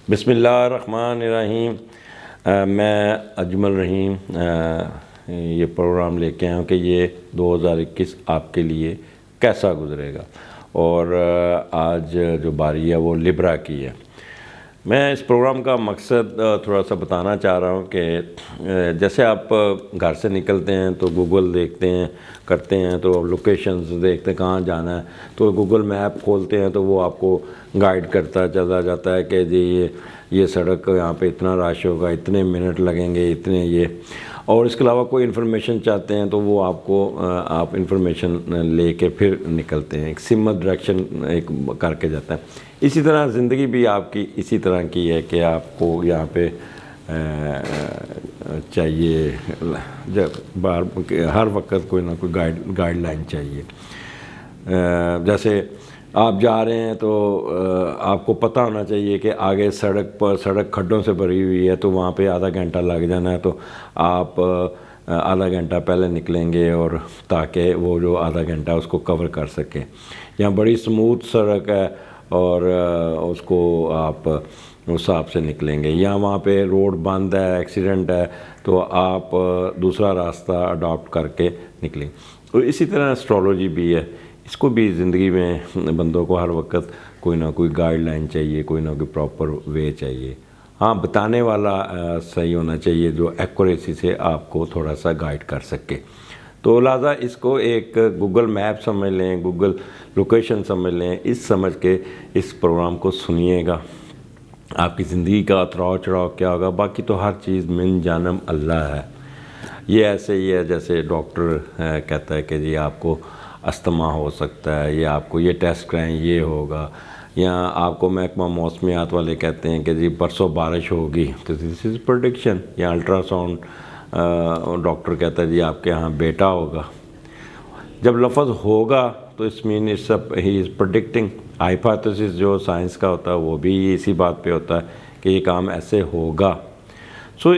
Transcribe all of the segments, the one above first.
بسم اللہ الرحمن الرحیم۔ میں اجمل رحیم یہ پروگرام لے کے آیا ہوں کہ یہ 2021 آپ کے لیے کیسا گزرے گا، اور آج جو باری ہے وہ لبرا کی ہے۔ میں اس پروگرام کا مقصد تھوڑا سا بتانا چاہ رہا ہوں کہ جیسے آپ گھر سے نکلتے ہیں تو گوگل دیکھتے ہیں کرتے ہیں، تو لوکیشنز دیکھتے ہیں کہاں جانا ہے، تو گوگل میپ کھولتے ہیں تو وہ آپ کو گائیڈ کرتا چلا جاتا ہے کہ جی یہ سڑک یہاں پہ اتنا رش ہوگا، اتنے منٹ لگیں گے، اتنے یہ، اور اس کے علاوہ کوئی انفارمیشن چاہتے ہیں تو وہ آپ انفارمیشن لے کے پھر نکلتے ہیں، ایک سمت ڈائریکشن ایک کر کے جاتا ہے۔ اسی طرح زندگی بھی آپ کی اسی طرح کی ہے کہ آپ کو یہاں پہ چاہیے جب ہر وقت کوئی نہ کوئی گائیڈ لائن چاہیے۔ جیسے آپ جا رہے ہیں تو آپ کو پتہ ہونا چاہیے کہ آگے سڑک کھڈوں سے بھری ہوئی ہے، تو وہاں پہ آدھا گھنٹہ لگ جانا ہے، تو آپ آدھا گھنٹہ پہلے نکلیں گے، اور تاکہ وہ جو آدھا گھنٹہ اس کو کور کر سکیں۔ یہاں بڑی سموتھ سڑک ہے اور اس کو آپ اس حساب سے نکلیں گے، یا وہاں پہ روڈ بند ہے، ایکسیڈنٹ ہے، تو آپ دوسرا راستہ اڈاپٹ کر کے نکلیں۔ اور اسی طرح اسٹرالوجی بھی ہے، اس کو بھی زندگی میں بندوں کو ہر وقت کوئی نہ کوئی گائیڈ لائن چاہیے، کوئی نہ کوئی پراپر وے چاہیے۔ ہاں، بتانے والا صحیح ہونا چاہیے جو ایکوریسی سے آپ کو تھوڑا سا گائیڈ کر سکے۔ تو لہٰذا اس کو ایک گوگل میپ سمجھ لیں، گوگل لوکیشن سمجھ لیں، اس سمجھ کے اس پروگرام کو سنیے گا۔ آپ کی زندگی کا اتراؤ چڑھاؤ کیا ہوگا، باقی تو ہر چیز من جانم اللہ ہے۔ یہ ایسے ہی ہے جیسے ڈاکٹر کہتا ہے کہ جی آپ کو استھما ہو سکتا ہے، یا آپ کو یہ ٹیسٹ کرائیں یہ ہوگا، یا آپ کو محکمہ موسمیات والے کہتے ہیں کہ جی پرسوں بارش ہوگی، تو دس از پریڈکشن۔ یا الٹرا ساؤنڈ ڈاکٹر کہتا ہے جی آپ کے ہاں بیٹا ہوگا۔ جب لفظ ہوگا تو اس مین ہی از پریڈکٹنگ۔ ہائپوتھیسس جو سائنس کا ہوتا ہے وہ بھی اسی بات پہ ہوتا ہے کہ یہ کام ایسے ہوگا۔ So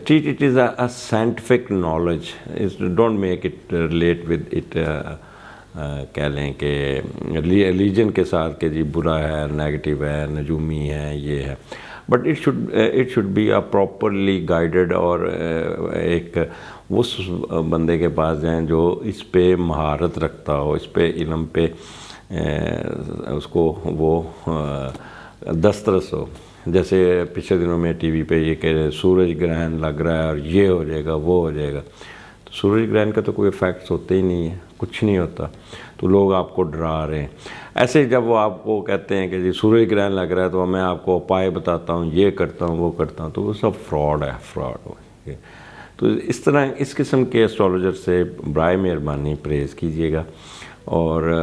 treat it as a scientific knowledge, don't make it relate with it, کہہ لیں کہ ریلیجن کے ساتھ کہ جی برا ہے، نیگیٹو ہے، نجومی ہے، یہ ہے، but it should be a properly guided, اور ایک اس بندے کے پاس جائیں جو اس پہ مہارت رکھتا ہو، اس پہ علم پہ اس کو وہ دسترس ہو۔ جیسے پچھلے دنوں میں ٹی وی پہ یہ کہ سورج گرہن لگ رہا ہے اور یہ ہو جائے گا وہ ہو جائے گا، تو سورج گرہن کا تو کوئی افیکٹس ہوتے ہی نہیں ہے، کچھ نہیں ہوتا، تو لوگ آپ کو ڈرا رہے ہیں۔ ایسے جب وہ آپ کو کہتے ہیں کہ جی سورج گرہن لگ رہا ہے تو میں آپ کو اپائے بتاتا ہوں، یہ کرتا ہوں وہ کرتا ہوں، تو وہ سب فراڈ ہے، فراڈ۔ تو اس طرح اس قسم کے اسٹرالوجر سے برائے مہربانی پرہیز کیجیے گا، اور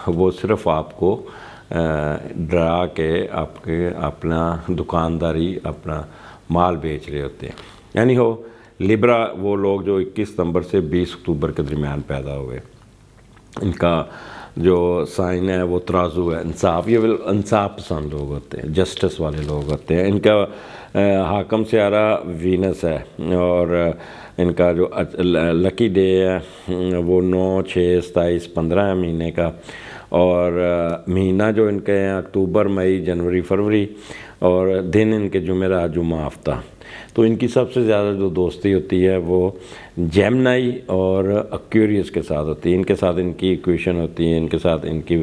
وہ صرف آپ کو ڈرا کے اپنا دکانداری، اپنا مال بیچ رہے ہوتے ہیں۔ یعنی لبرا وہ لوگ جو 21 ستمبر سے 20 اکتوبر کے درمیان پیدا ہوئے، ان کا جو سائن ہے وہ ترازو ہے، انصاف، یہ انصاف پسند لوگ ہوتے ہیں، جسٹس والے لوگ ہوتے ہیں۔ ان کا حاکم سیارہ وینس ہے، اور ان کا جو لکی ڈے ہے وہ 9، 6، 27، 15 مہینے کا، اور مہینہ جو ان کے ہیں اکتوبر، مئی، جنوری، فروری، اور دن ان کے جمعرات، جمعہ، ہفتہ۔ تو ان کی سب سے زیادہ جو دوستی ہوتی ہے وہ جیمنائی اور ایکویریس کے ساتھ ہوتی ہے، ان کے ساتھ ان کی ایکویشن ہوتی ہے، ان کے ساتھ ان کی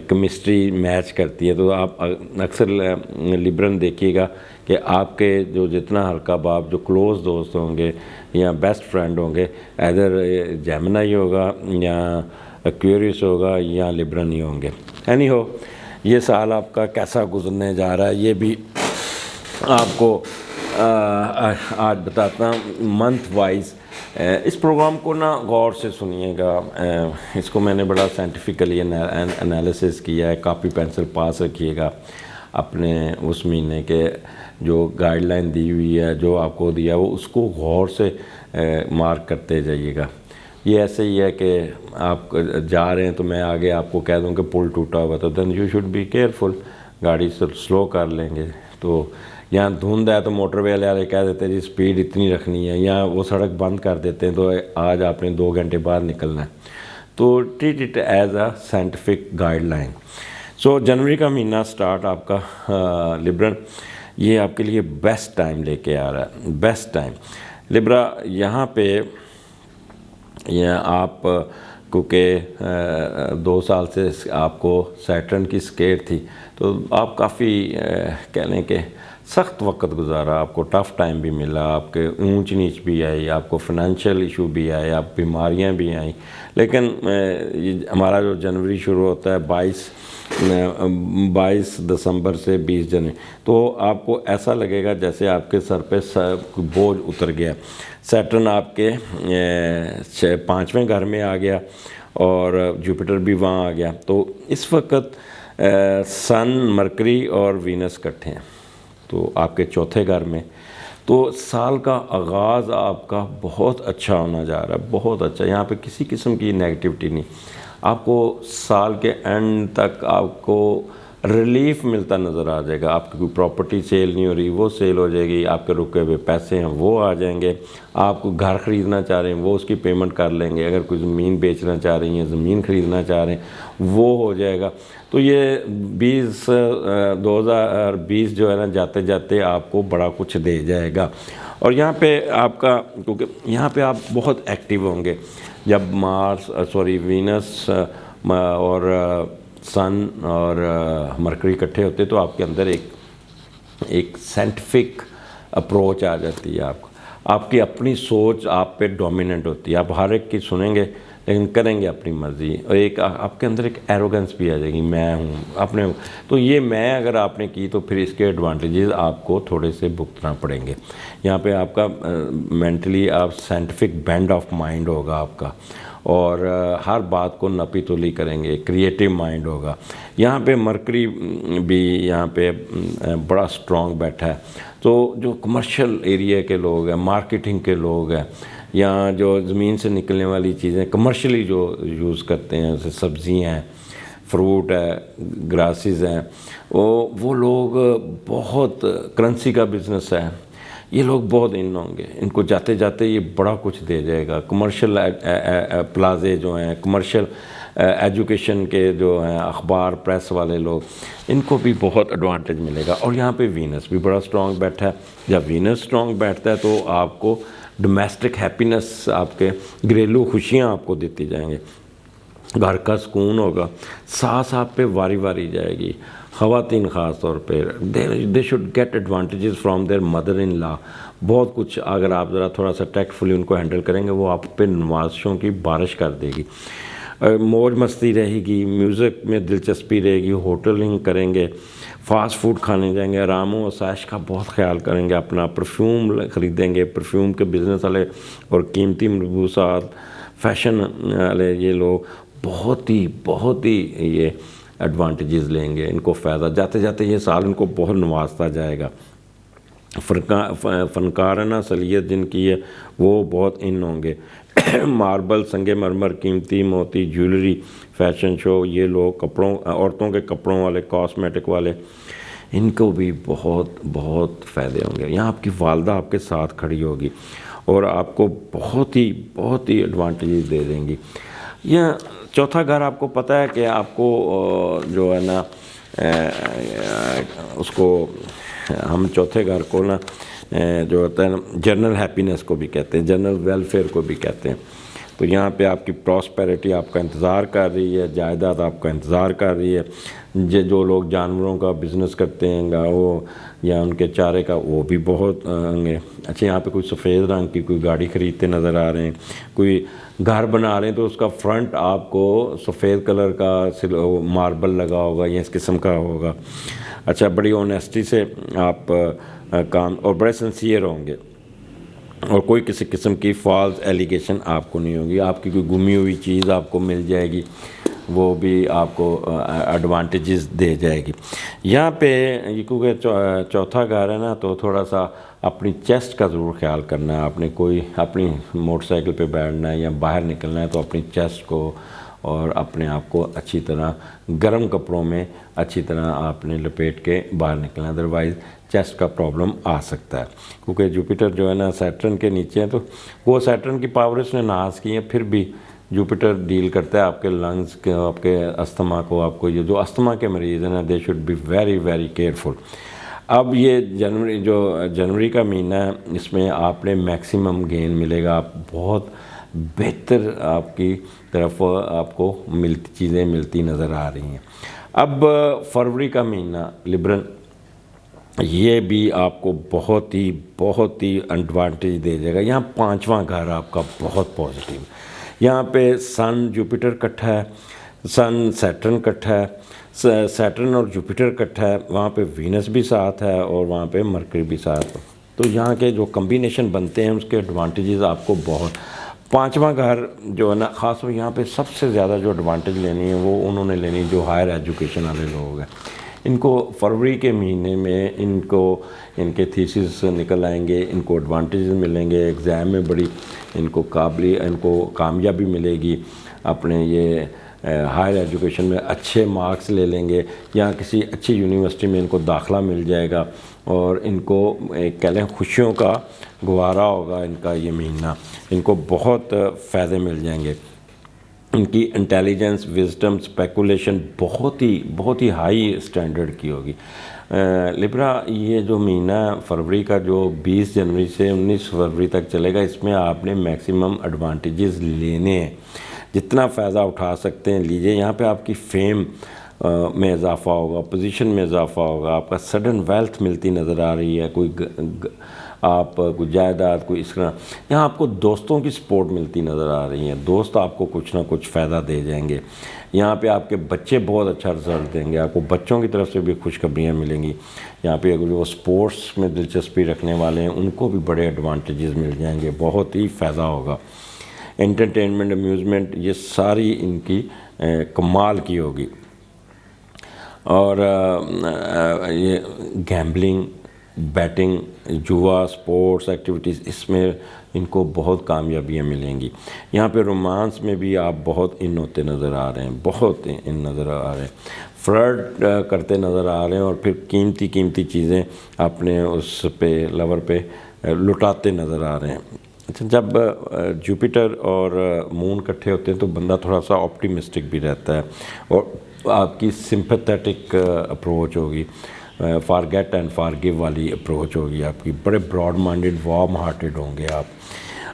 کیمسٹری میچ کرتی ہے۔ تو آپ اکثر لبرن دیکھیے گا کہ آپ کے جو جتنا ہلکا باپ جو کلوز دوست ہوں گے یا بیسٹ فرینڈ ہوں گے، ایدر جیمنائی ہوگا یا ایکویریس ہوگا یا لبرن ہی ہوں گے۔ یہ سال آپ کا کیسا گزرنے جا رہا ہے یہ بھی آپ کو آج بتاتا ہوں منتھ وائز۔ اس پروگرام کو نا غور سے سنیے گا، اس کو میں نے بڑا سائنٹیفکلی انالیسس کیا ہے، کاپی پینسل پاس رکھیے گا، اپنے اس مہینے کے جو گائیڈ لائن دی ہوئی ہے، جو آپ کو دیا وہ اس کو غور سے مارک کرتے جائیے گا۔ یہ ایسے ہی ہے کہ آپ جا رہے ہیں تو میں آگے آپ کو کہہ دوں کہ پل ٹوٹا ہوا تو then you should be careful, گاڑی سلو کر لیں گے۔ تو یہاں دھند ہے تو موٹر وے والے کہہ دیتے ہیں جی سپیڈ اتنی رکھنی ہے، یا وہ سڑک بند کر دیتے ہیں تو آج آپ نے 2 گھنٹے بعد نکلنا ہے۔ تو treat it as a scientific guideline. So جنوری کا مہینہ سٹارٹ آپ کا لبرن یہ آپ کے لیے بیسٹ ٹائم لے کے آ رہا ہے، بیسٹ ٹائم لبرا یہاں پہ آپ کیونکہ 2 سال سے آپ کو سیٹرن کی سکیئر تھی تو آپ کافی کہہ لیں کہ سخت وقت گزارا، آپ کو ٹف ٹائم بھی ملا، آپ کے اونچ نیچ بھی آئی، آپ کو فنانشیل ایشو بھی آئے، آپ بیماریاں بھی آئیں، لیکن ہمارا جو جنوری شروع ہوتا ہے 22 دسمبر سے 20 جنوری، تو آپ کو ایسا لگے گا جیسے آپ کے سر پہ بوجھ اتر گیا۔ سیٹرن آپ کے 5ویں گھر میں آ گیا اور جوپیٹر بھی وہاں آ گیا، تو اس وقت سن، مرکری اور وینس اکٹھے ہیں تو آپ کے 4تھے گھر میں، تو سال کا آغاز آپ کا بہت اچھا ہونا جا رہا ہے، بہت اچھا۔ یہاں پہ کسی قسم کی نیگیٹیوٹی نہیں، آپ کو سال کے اینڈ تک آپ کو ریلیف ملتا نظر آ جائے گا۔ آپ کی کوئی پراپرٹی سیل نہیں ہو رہی، وہ سیل ہو جائے گی، آپ کے رکے ہوئے پیسے ہیں وہ آ جائیں گے، آپ کو گھر خریدنا چاہ رہے ہیں وہ اس کی پیمنٹ کر لیں گے، اگر کوئی زمین بیچنا چاہ رہی ہیں، زمین خریدنا چاہ رہے ہیں وہ ہو جائے گا۔ تو یہ 2020 جو ہے نا جاتے جاتے آپ کو بڑا کچھ دے جائے گا۔ اور یہاں پہ آپ کا کیونکہ یہاں پہ آپ بہت ایکٹیو ہوں گے جب وینس اور سن اور مرکری اکٹھے ہوتے تو آپ کے اندر ایک سائنٹیفک اپروچ آ جاتی ہے، آپ کی اپنی سوچ آپ پہ ڈومیننٹ ہوتی ہے، آپ ہر ایک کی سنیں گے لیکن کریں گے اپنی مرضی، اور ایک آپ کے اندر ایک ایروگنس بھی آ جائے گی، میں ہوں اپنے، تو یہ میں اگر آپ نے کی تو پھر اس کے ایڈوانٹیجز آپ کو تھوڑے سے بھگتنا پڑیں گے۔ یہاں پہ آپ کا مینٹلی آپ سائنٹیفک بینڈ آف مائنڈ ہوگا آپ کا، اور ہر بات کو نپی تلی کریں گے، کریٹیو مائنڈ ہوگا۔ یہاں پہ مرکری بھی یہاں پہ بڑا سٹرونگ بیٹھا ہے، تو جو کمرشل ایریا کے لوگ ہیں، مارکیٹنگ کے لوگ ہیں، یا جو زمین سے نکلنے والی چیزیں کمرشلی جو یوز کرتے ہیں، جیسے سبزیاں ہیں، فروٹ ہے، گراسز ہیں، وہ لوگ بہت، کرنسی کا بزنس ہے، یہ لوگ بہت ان ہوں گے، ان کو جاتے جاتے یہ بڑا کچھ دے جائے گا۔ کمرشل پلازے جو ہیں، کمرشل ایجوکیشن کے جو ہیں، اخبار پریس والے لوگ، ان کو بھی بہت ایڈوانٹیج ملے گا۔ اور یہاں پہ وینس بھی بڑا سٹرونگ بیٹھا ہے، جب وینس سٹرونگ بیٹھتا ہے تو آپ کو ڈومیسٹک ہیپینس، آپ کے گھریلو خوشیاں آپ کو دیتی جائیں گے، گھر کا سکون ہوگا، سانس آپ پہ واری واری جائے گی۔ خواتین خاص طور پہ they should get advantages from their mother in law, بہت کچھ اگر آپ ذرا تھوڑا سا ٹیکٹفلی ان کو ہینڈل کریں گے وہ آپ پہ نوازشوں کی بارش کر دے گی۔ موج مستی رہے گی، میوزک میں دلچسپی رہے گی، ہوٹلنگ کریں گے، فاسٹ فوڈ کھانے جائیں گے، آرام و آسائش کا بہت خیال کریں گے، اپنا پرفیوم خریدیں گے، پرفیوم کے بزنس والے اور قیمتی ملبوسات، فیشن والے یہ لوگ بہت ہی یہ ایڈوانٹیجز لیں گے، ان کو فائدہ جاتے جاتے یہ سال ان کو بہت نوازتا جائے گا۔ فنکارانہ صلاحیت جن کی ہے وہ بہت ان ہوں گے، ماربل، سنگ مرمر، قیمتی موتی، جیولری، فیشن شو، یہ لوگ کپڑوں، عورتوں کے کپڑوں والے، کاسمیٹک والے، ان کو بھی بہت فائدے ہوں گے۔ یہاں آپ کی والدہ آپ کے ساتھ کھڑی ہوگی اور آپ کو بہت ہی ایڈوانٹیجز دے دیں گی۔ یہ 4تھا گھر آپ کو پتہ ہے کہ آپ کو جو ہے نا اس کو ہم 4تھے گھر کو نا جو ہوتا ہے نا جنرل ہیپینس کو بھی کہتے ہیں، جنرل ویلفیئر کو بھی کہتے ہیں۔ تو یہاں پہ آپ کی پراسپیرٹی آپ کا انتظار کر رہی ہے، جائیداد آپ کا انتظار کر رہی ہے، جو لوگ جانوروں کا بزنس کرتے ہیں گاؤں یا ان کے چارے کا وہ بھی بہت ہوں گے۔ اچھا، یہاں پہ کوئی سفید رنگ کی کوئی گاڑی خریدتے نظر آ رہے ہیں، کوئی گھر بنا رہے ہیں تو اس کا فرنٹ آپ کو سفید کلر کا ماربل لگا ہوگا یا اس قسم کا ہوگا۔ اچھا، بڑی اونیسٹی سے آپ کام اور بڑے سنسیئر ہوں گے، اور کوئی کسی قسم کی فالس ایلیگیشن آپ کو نہیں ہوگی، آپ کی کوئی گمی ہوئی چیز آپ کو مل جائے گی، وہ بھی آپ کو ایڈوانٹیجز دے جائے گی۔ یہاں پہ کیونکہ 4تھا گھر ہے نا تو تھوڑا سا اپنی چیسٹ کا ضرور خیال کرنا ہے۔ آپ نے کوئی اپنی موٹر سائیکل پہ بیٹھنا ہے یا باہر نکلنا ہے تو اپنی چیسٹ کو اور اپنے آپ کو اچھی طرح گرم کپڑوں میں اچھی طرح آپ نے لپیٹ کے باہر نکلنا ہے، ادروائز چیسٹ کا پرابلم آ سکتا ہے، کیونکہ جوپیٹر جو ہے نا سیٹرن کے نیچے ہے، تو وہ سیٹرن کی پاور اس نے ناز کی ہے، پھر بھی جوپیٹر ڈیل کرتا ہے آپ کے لنگز کے، آپ کے استھما کو. آپ کو یہ جو استھما کے مریض ہیں نا، they should be very very careful. اب یہ جنوری کا مہینہ ہے، اس میں آپ نے میکسیمم گین ملے گا. آپ بہت بہتر آپ کی طرف آپ کو چیزیں ملتی نظر آ رہی ہیں. اب فروری کا مہینہ لبرن، یہ بھی آپ کو بہت ہی ایڈوانٹیج دے جائے گا. یہاں 5واں گھر آپ کا بہت پازیٹیو. یہاں پہ سن جوپیٹر کٹھا ہے، سن سیٹرن کٹھا ہے، سیٹرن اور جوپیٹر کٹھا ہے. وہاں پہ وینس بھی ساتھ ہے اور وہاں پہ مرکری بھی ساتھ ہے. تو یہاں کے جو کمبینیشن بنتے ہیں اس کے ایڈوانٹیجز آپ کو بہت. 5واں گھر جو ہے نا، خاص طور یہاں پہ سب سے زیادہ جو ایڈوانٹیج لینی ہے وہ انہوں نے لینی جو ہائر ایجوکیشن والے لوگ ہیں. ان کو فروری کے مہینے میں ان کے تھیسس نکل آئیں گے، ان کو ایڈوانٹیجز ملیں گے، ایگزام میں بڑی ان کو کامیابی ملے گی. اپنے یہ ہائر ایجوکیشن میں اچھے مارکس لے لیں گے، یا کسی اچھی یونیورسٹی میں ان کو داخلہ مل جائے گا، اور ان کو ایک کہہ لیں خوشیوں کا گوارا ہوگا ان کا یہ مہینہ. ان کو بہت فائدے مل جائیں گے. ان کی انٹیلیجنس، وزڈم، اسپیکولیشن بہت ہی ہائی اسٹینڈرڈ کی ہوگی. لبرا یہ جو مہینہ فروری کا جو 20 جنوری سے 19 فروری تک چلے گا، اس میں آپ نے میکسیمم ایڈوانٹیجز لینے ہیں. جتنا فائدہ اٹھا سکتے ہیں لیجئے. یہاں پہ آپ کی فیم میں اضافہ ہوگا، پوزیشن میں اضافہ ہوگا، آپ کا سڈن ویلتھ ملتی نظر آ رہی ہے. کوئی جائیداد، کوئی اس طرح. یہاں آپ کو دوستوں کی سپورٹ ملتی نظر آ رہی ہیں. دوست آپ کو کچھ نہ کچھ فائدہ دے جائیں گے. یہاں پہ آپ کے بچے بہت اچھا رزلٹ دیں گے. آپ کو بچوں کی طرف سے بھی خوشخبریاں ملیں گی. یہاں پہ اگر جو سپورٹس میں دلچسپی رکھنے والے ہیں ان کو بھی بڑے ایڈوانٹیجز مل جائیں گے. بہت ہی فائدہ ہوگا. انٹرٹینمنٹ، امیوزمنٹ، یہ ساری ان کی کمال کی ہوگی. اور یہ گیمبلنگ، بیٹنگ، جوا، سپورٹس ایکٹیویٹیز، اس میں ان کو بہت کامیابیاں ملیں گی. یہاں پہ رومانس میں بھی آپ بہت ان ہوتے نظر آ رہے ہیں، بہت ان نظر آ رہے ہیں. فلرٹ کرتے نظر آ رہے ہیں، اور پھر قیمتی چیزیں اپنے اس پہ لور پہ لٹاتے نظر آ رہے ہیں. جب جوپیٹر اور مون کٹھے ہوتے ہیں تو بندہ تھوڑا سا آپٹیمسٹک بھی رہتا ہے، اور آپ کی سمپیتھیٹک اپروچ ہوگی، فارگیٹ اینڈ فارگیو والی اپروچ ہوگی آپ کی. بڑے براڈ مائنڈڈ، وارم ہارٹڈ ہوں گے آپ.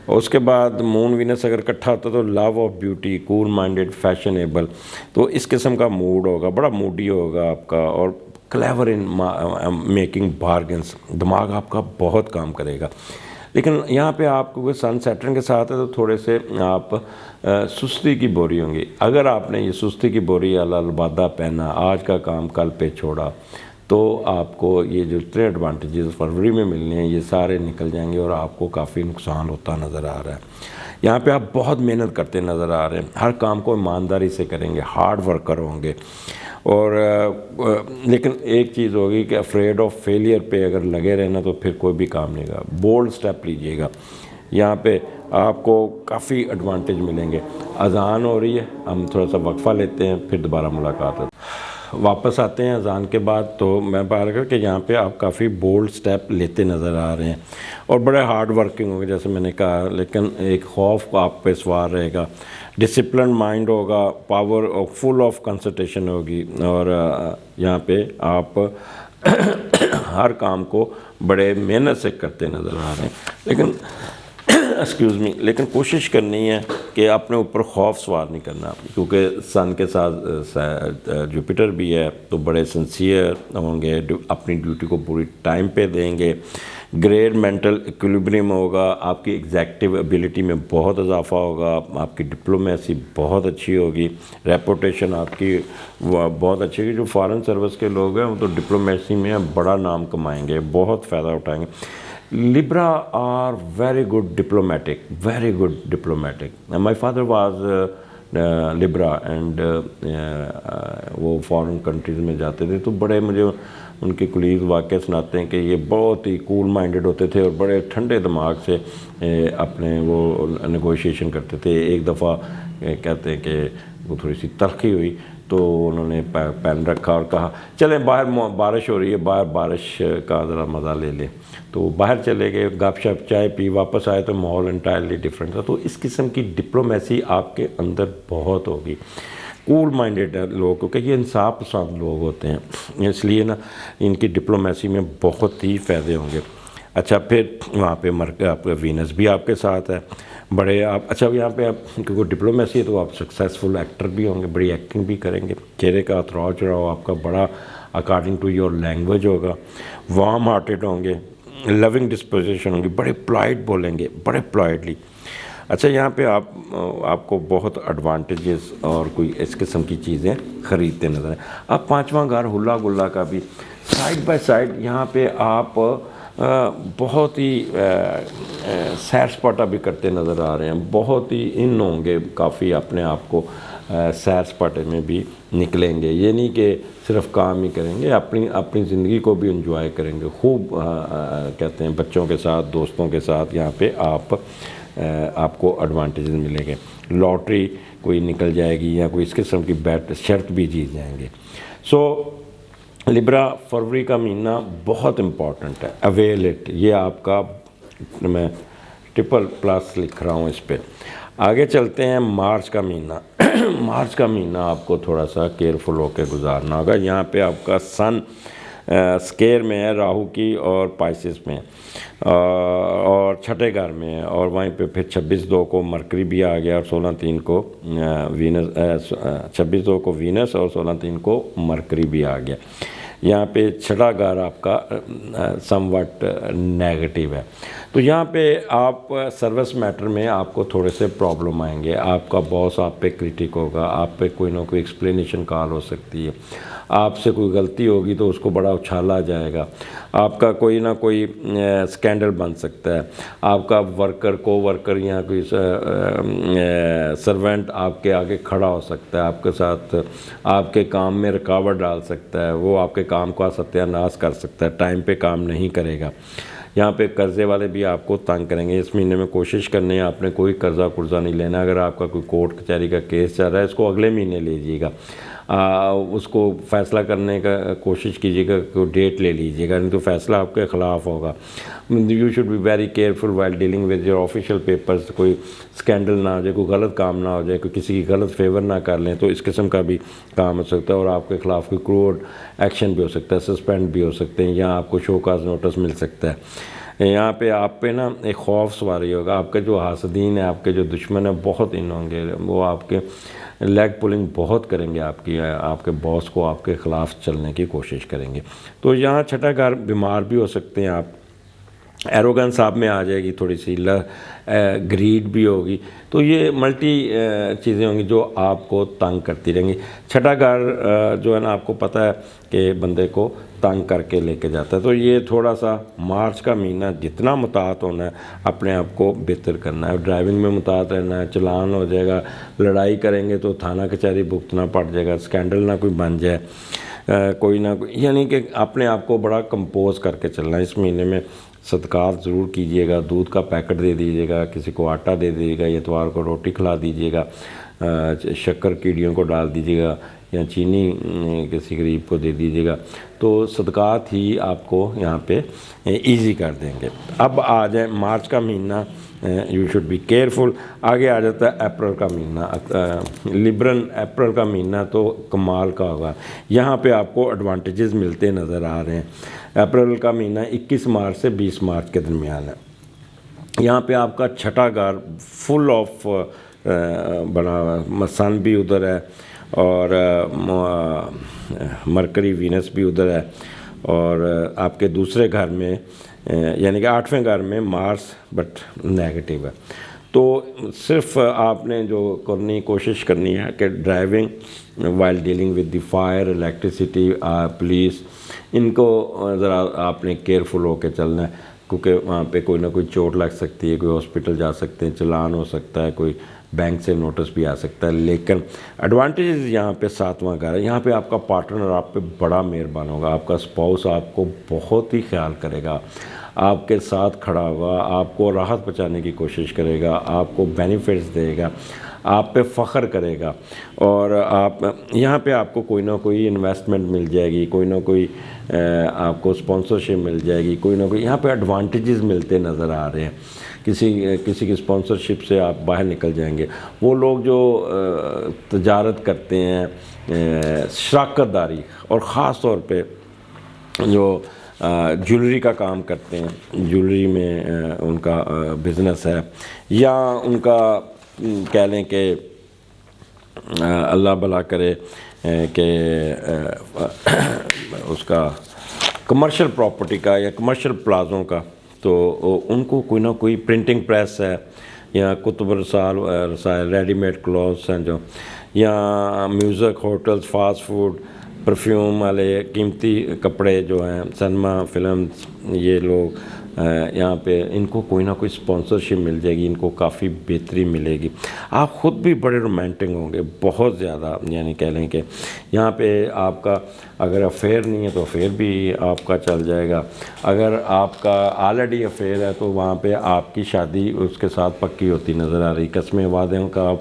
اس کے بعد مون وینس اگر اکٹھا ہوتا تو love of beauty, cool minded, fashionable. تو اس قسم کا موڈ ہوگا، بڑا موڈی ہوگا آپ کا، اور کلیور ان میکنگ بارگنس. دماغ آپ کا بہت کام کرے گا. لیکن یہاں پہ آپ کو سن سیٹرن کے ساتھ ہے تو تھوڑے سے آپ سستی کی بوری ہوں گی. اگر آپ نے یہ سستی کی بوری البادہ پہنا، آج کا کام کل پہ چھوڑا، تو آپ کو یہ جو اتنے ایڈوانٹیجز فروری میں ملنے ہیں یہ سارے نکل جائیں گے، اور آپ کو کافی نقصان ہوتا نظر آ رہا ہے. یہاں پہ آپ بہت محنت کرتے نظر آ رہے ہیں، ہر کام کو ایمانداری سے کریں گے، ہارڈ ورکر ہوں گے. اور لیکن ایک چیز ہوگی کہ افریڈ آف فیلئر پہ اگر لگے رہنا تو پھر کوئی بھی کام نہیں گا. بولڈ سٹیپ لیجئے گا. یہاں پہ آپ کو کافی ایڈوانٹیج ملیں گے. اذان ہو رہی ہے، ہم تھوڑا سا وقفہ لیتے ہیں، پھر دوبارہ ملاقات ہوتی ہے. واپس آتے ہیں اذان کے بعد. تو میں بات کر کہ یہاں پہ آپ کافی بولڈ سٹیپ لیتے نظر آ رہے ہیں، اور بڑے ہارڈ ورکنگ ہوں گے جیسے میں نے کہا. لیکن ایک خوف آپ پہ سوار رہے گا. ڈسپلن مائنڈ ہوگا، پاور فل آف کنسنٹریشن ہوگی، اور یہاں پہ آپ ہر کام کو بڑے محنت سے کرتے نظر آ رہے ہیں. لیکن کوشش کرنی ہے کہ اپنے اوپر خوف سوار نہیں کرنا، کیونکہ سن کے ساتھ جوپیٹر بھی ہے تو بڑے سنسیئر ہوں گے، اپنی ڈیوٹی کو پوری ٹائم پہ دیں گے. گریٹ مینٹل ایکویلبریم ہوگا. آپ کی ایگزیکٹو ایبیلٹی میں بہت اضافہ ہوگا. آپ کی ڈپلومیسی بہت اچھی ہوگی. ریپوٹیشن آپ کی بہت اچھی ہوگی. جو فارن سروس کے لوگ ہیں وہ تو ڈپلومیسی میں بڑا نام کمائیں گے، بہت فائدہ اٹھائیں گے. Libra are very good diplomatic, very good diplomatic. My father was Libra, and وہ فارن کنٹریز میں جاتے تھے تو بڑے مجھے ان کے کولیگ واقعہ سناتے ہیں کہ یہ بہت ہی کول مائنڈڈ ہوتے تھے اور بڑے ٹھنڈے دماغ سے اپنے وہ نیگوشیشن کرتے تھے. ایک دفعہ کہتے ہیں کہ وہ تھوڑی سی تلخی ہوئی تو انہوں نے پین رکھا اور کہا چلیں باہر بارش ہو رہی ہے، باہر بارش کا ذرا مزہ لے لیں. تو باہر چلے گئے، گپ شپ چائے پی، واپس آئے تو ماحول انٹائرلی ڈفرینٹ تھا. تو اس قسم کی ڈپلومیسی آپ کے اندر بہت ہوگی. کول مائنڈیڈ لوگ، کیونکہ یہ انصاف پسند لوگ ہوتے ہیں، اس لیے نا ان کی ڈپلومیسی میں بہت ہی فائدے ہوں گے. اچھا پھر وہاں پہ آپ کا وینس بھی آپ کے ساتھ ہے بڑے آپ. اچھا یہاں پہ آپ کیونکہ ڈپلومیسی ہے تو آپ سکسیزفل ایکٹر بھی ہوں گے، بڑی ایکٹنگ بھی کریں گے، چہرے کا اتراؤ چڑھاؤ آپ کا بڑا اکارڈنگ ٹو یور لینگویج ہوگا، وارم ہارٹیڈ ہوں گے، لونگ ڈسپوزیشن ہوں گی، بڑے پلائٹ بولیں گے، بڑے پلائٹلی. اچھا یہاں پہ آپ کو بہت ایڈوانٹیجز اور کوئی اس قسم کی چیزیں خریدتے نظر ہیں. اب پانچواں گھر ہلا گلا کا بھی سائڈ بائی سائڈ یہاں پہ آپ بہت ہی سیر سپاٹا بھی کرتے نظر آ رہے ہیں، بہت ہی ان ہوں گے، کافی اپنے آپ کو سیر سپاٹے میں بھی نکلیں گے. یہ نہیں کہ صرف کام ہی کریں گے، اپنی زندگی کو بھی انجوائے کریں گے خوب. کہتے ہیں بچوں کے ساتھ، دوستوں کے ساتھ یہاں پہ آپ کو ایڈوانٹیجز ملیں گے. لاٹری کوئی نکل جائے گی یا کوئی اس قسم کی بیٹ شرط بھی جیت جائیں گے. سو لبرا فروری کا مہینہ بہت امپورٹنٹ ہے، اویل اٹ. یہ آپ کا میں ++ لکھ رہا ہوں اس پہ. آگے چلتے ہیں مارچ کا مہینہ. مارچ کا مہینہ آپ کو تھوڑا سا کیئرفل ہو کے گزارنا ہوگا. یہاں پہ آپ کا سن اسکیئر میں ہے، راہو کی اور پائسس میں اور چھٹے گھر میں ہے، اور وہیں پہ پھر 26/2 کو مرکری بھی آ گیا اور 16/3 کو وینس، 26/2 کو وینس اور 16/3 کو مرکری بھی آ گیا. یہاں پہ چھٹا گھر آپ کا سم وٹ نیگیٹو ہے. تو یہاں پہ آپ سروس میٹر میں آپ کو تھوڑے سے پرابلم آئیں گے. آپ کا باس آپ پہ کریٹک ہوگا، آپ پہ کوئی نہ کوئی ایکسپلینیشن کال ہو سکتی ہے، آپ سے کوئی غلطی ہوگی تو اس کو بڑا اچھالا جائے گا، آپ کا کوئی نہ کوئی سکینڈل بن سکتا ہے، آپ کا کو ورکر یا کوئی سرونٹ آپ کے آگے کھڑا ہو سکتا ہے، آپ کے ساتھ آپ کے کام میں رکاوٹ ڈال سکتا ہے، وہ آپ کے کام کا ستیہ ناش کر سکتا ہے، ٹائم پہ کام نہیں کرے گا. یہاں پہ قرضے والے بھی آپ کو تنگ کریں گے. اس مہینے میں کوشش کرنی ہے آپ نے کوئی قرضہ نہیں لینا. اگر آپ کا کوئی کورٹ کچہری کا کیس چل رہا ہے اس کو اگلے مہینے لیجیے گا، اس کو فیصلہ کرنے کا کوشش کیجیے گا، کوئی ڈیٹ لے لیجیے گا، نہیں تو فیصلہ آپ کے خلاف ہوگا. You should be very careful while dealing with your official papers. کوئی اسکینڈل نہ ہو جائے، کوئی غلط کام نہ ہو جائے، کوئی کسی کی غلط فیور نہ کر لیں، تو اس قسم کا بھی کام ہو سکتا ہے. اور آپ کے خلاف کوئی کروڈ ایکشن بھی ہو سکتا ہے، سسپینڈ بھی ہو سکتے ہیں، یا آپ کو شو کاز نوٹس مل سکتا ہے. یہاں پہ آپ پہ نا ایک خوف سواری ہوگا. آپ کے جو حاسدین ہیں، آپ کے جو دشمن ہیں، بہت ان ہوں گے، وہ آپ کے لیگ پولنگ بہت کریں گے، آپ کے باس کو آپ کے خلاف چلنے کی کوشش کریں گے. تو یہاں چھٹا گھر بیمار بھی ہو سکتے ہیں آپ. ایروگنس آپ میں آ جائے گی تھوڑی سی، گریڈ بھی ہوگی. تو یہ ملٹی چیزیں ہوں گی جو آپ کو تنگ کرتی رہیں گی. چھٹا گھر جو ہے نا آپ کو پتہ ہے کہ بندے کو تنگ کر کے لے کے جاتا ہے. تو یہ تھوڑا سا مارچ کا مہینہ جتنا محتاط ہونا ہے، اپنے آپ کو بہتر کرنا ہے. ڈرائیونگ میں محتاط رہنا ہے، چلان ہو جائے گا، لڑائی کریں گے تو تھانہ کچہری بھگتنا پڑ جائے گا، اسکینڈل نہ کوئی بن جائے کوئی نہ کوئی، یعنی کہ اپنے آپ کو بڑا کمپوز کر کے چلنا ہے. اس مہینے میں صدقات ضرور کیجیے گا، دودھ کا پیکٹ دے دیجیے گا، کسی کو آٹا دے دیجیے گا، اتوار کو روٹی کھلا دیجیے گا، شکر کیڑیوں کو ڈال دیجیے گا، یا چینی کسی غریب کو دے دیجیے گا. تو صدقات ہی آپ کو یہاں پہ ایزی کر دیں گے. اب آ جائیں مارچ کا مہینہ، یو شوڈ بی کیئرفل. آگے آ جاتا ہے اپریل کا مہینہ. لبرن اپریل کا مہینہ تو کمال کا ہوگا. یہاں پہ آپ کو ایڈوانٹیجز ملتے نظر آ رہے ہیں. اپریل کا مہینہ 21 مارچ سے 20 مارچ کے درمیان ہے. یہاں پہ آپ کا چھٹا گھر فل آف بڑا، سن بھی ادھر ہے اور مرکری وینس بھی ادھر ہے، اور آپ کے دوسرے گھر میں یعنی کہ 8ویں گھر میں مارس بٹ نیگیٹو ہے. تو صرف آپ نے جو کرنی کوشش کرنی ہے کہ driving while dealing with the fire, electricity, police, ان کو ذرا آپ نے کیئرفل ہو کے چلنا ہے، کیونکہ وہاں پہ کوئی نہ کوئی چوٹ لگ سکتی ہے، کوئی ہاسپٹل جا سکتے ہیں، چلان ہو سکتا ہے، کوئی بینک سے نوٹس بھی آ سکتا ہے. لیکن ایڈوانٹیجز یہاں پہ 7واں گھر ہے. یہاں پہ آپ کا پارٹنر آپ پہ بڑا مہربان ہوگا. آپ کا اسپاؤس آپ کو بہت ہی خیال کرے گا، آپ کے ساتھ کھڑا ہوگا، آپ کو راحت پہنچانے کی کوشش کرے گا، آپ کو بینیفٹس دے گا، آپ پہ فخر کرے گا، اور آپ یہاں پہ آپ کو کوئی نہ کوئی انویسٹمنٹ مل جائے گی، کوئی نہ کوئی آپ کو اسپانسرشپ مل جائے گی، کوئی نہ کوئی یہاں پہ ایڈوانٹیجز ملتے نظر آ رہے ہیں۔ کسی کی اسپانسرشپ سے آپ باہر نکل جائیں گے۔ وہ لوگ جو تجارت کرتے ہیں، شراکت داری، اور خاص طور پہ جو جویلری کا کام کرتے ہیں، جویلری میں ان کا بزنس ہے، یا ان کا کہہ لیں کہ اللہ بھلا کرے کہ اس کا کمرشل پراپرٹی کا یا کمرشل پلازوں کا، تو ان کو کوئی نہ کوئی پرنٹنگ پریس ہے، یا کتب رسائل، ریڈی میڈ کلوتھس ہیں جو، یا music, hotels, fast food, perfume والے قیمتی کپڑے جو ہیں، سنیما، فلمز، یہ لوگ یہاں پہ ان کو کوئی نہ کوئی اسپانسرشپ مل جائے گی، ان کو کافی بہتری ملے گی۔ آپ خود بھی بڑے رومانٹک ہوں گے، بہت زیادہ، یعنی کہہ لیں کہ یہاں پہ آپ کا اگر افیئر نہیں ہے تو افیئر بھی آپ کا چل جائے گا، اگر آپ کا آلریڈی افیئر ہے تو وہاں پہ آپ کی شادی اس کے ساتھ پکی ہوتی نظر آ رہی۔ قسمیں وعدوں کا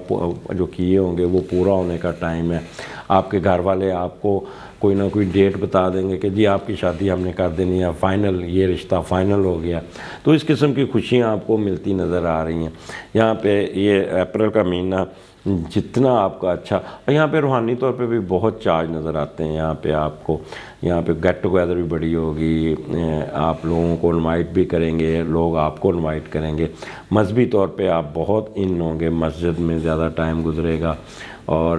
جو کیے ہوں گے وہ پورا ہونے کا ٹائم ہے۔ آپ کے گھر والے آپ کو کوئی نہ کوئی ڈیٹ بتا دیں گے کہ جی آپ کی شادی ہم نے کر دینی ہے، فائنل، یہ رشتہ فائنل ہو گیا، تو اس قسم کی خوشیاں آپ کو ملتی نظر آ رہی ہیں۔ یہاں پہ یہ اپریل کا مہینہ جتنا آپ کا اچھا، اور یہاں پہ روحانی طور پہ بھی بہت چارج نظر آتے ہیں۔ یہاں پہ آپ کو یہاں پہ گیٹ ٹوگیدر بھی بڑی ہوگی، آپ لوگوں کو انوائٹ بھی کریں گے، لوگ آپ کو انوائٹ کریں گے، مذہبی طور پہ آپ بہت ان ہوں گے، مسجد میں زیادہ ٹائم گزرے گا، اور